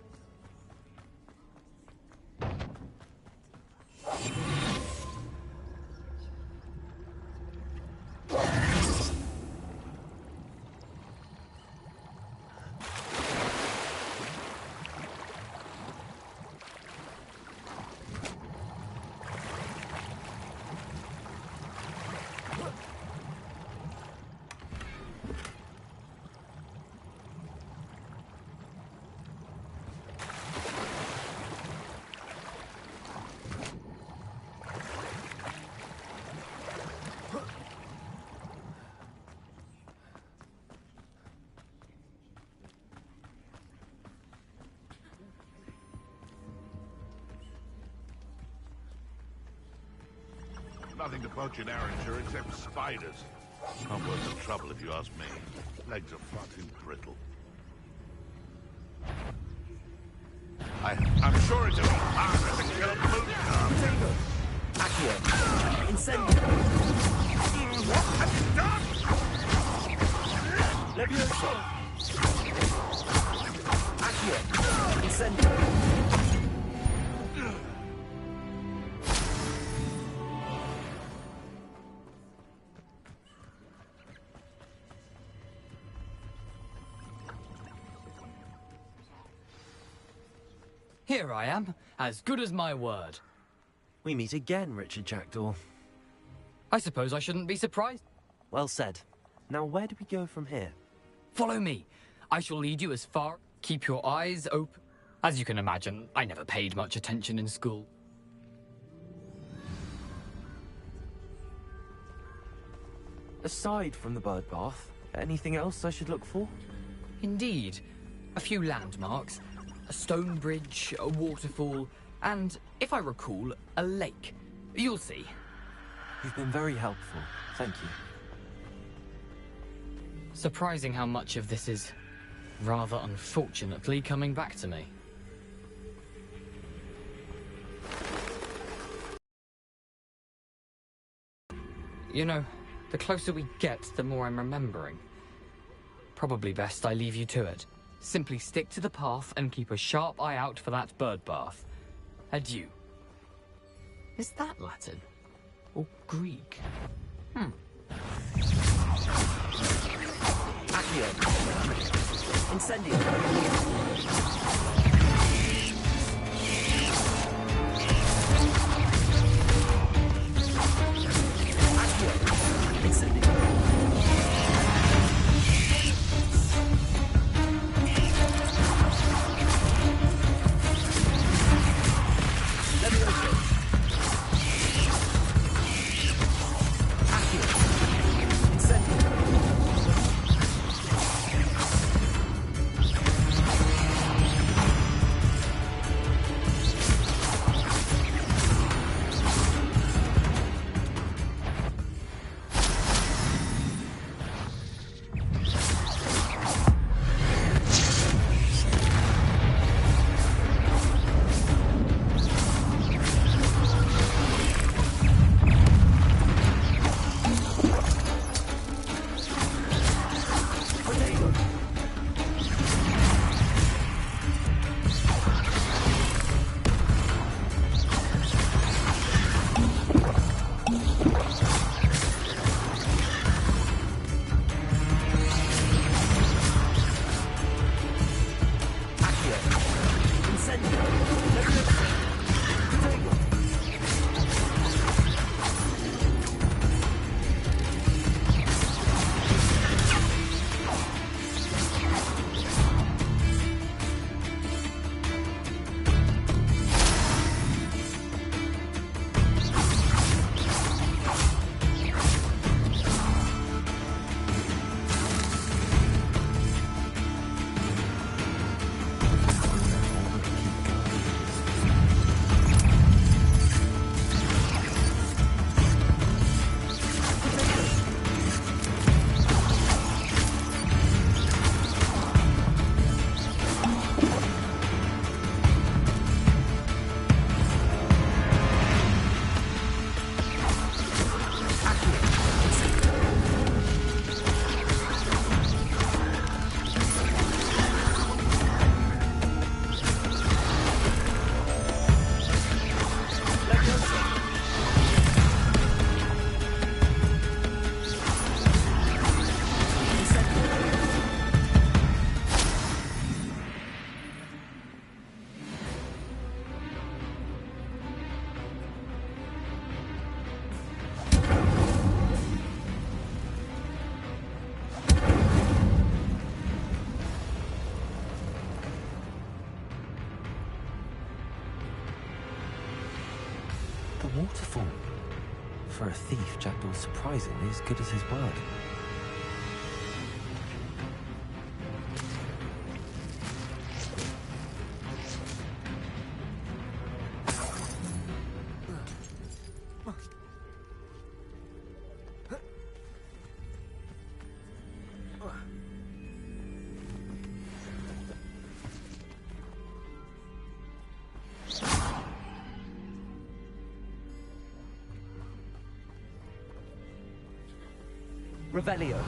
Speaker 13: Nothing to poach in Arrowshire except spiders. Not worth the trouble if you ask me. Legs are far too brittle. I'm sure it's a lot harder to kill a blue car.
Speaker 8: Accio. Incendio.
Speaker 13: What have you done?
Speaker 8: Levioso. Accio. Incendio.
Speaker 18: Here I am, as good as my word.
Speaker 1: We meet again, Richard Jackdaw.
Speaker 18: I suppose I shouldn't be surprised.
Speaker 1: Well said. Now where do we go from here?
Speaker 18: Follow me. I shall lead you as far. Keep your eyes open. As you can imagine, I never paid much attention in school.
Speaker 1: Aside from the bird bath, anything else I should look for?
Speaker 18: Indeed. A few landmarks. A stone bridge, a waterfall, and, if I recall, a lake. You'll see.
Speaker 1: You've been very helpful. Thank you.
Speaker 18: Surprising how much of this is, rather unfortunately, coming back to me. You know, the closer we get, the more I'm remembering. Probably best I leave you to it. Simply stick to the path and keep a sharp eye out for that bird bath. Adieu. Is that Latin? Or Greek?
Speaker 8: Accio. Incendio. Accio. Incendio.
Speaker 1: The waterfall. For a thief, Jackdaw's surprisingly as good as his word.
Speaker 8: Revelio.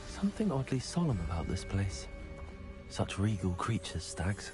Speaker 1: Something oddly solemn about this place. Such regal creatures, stags.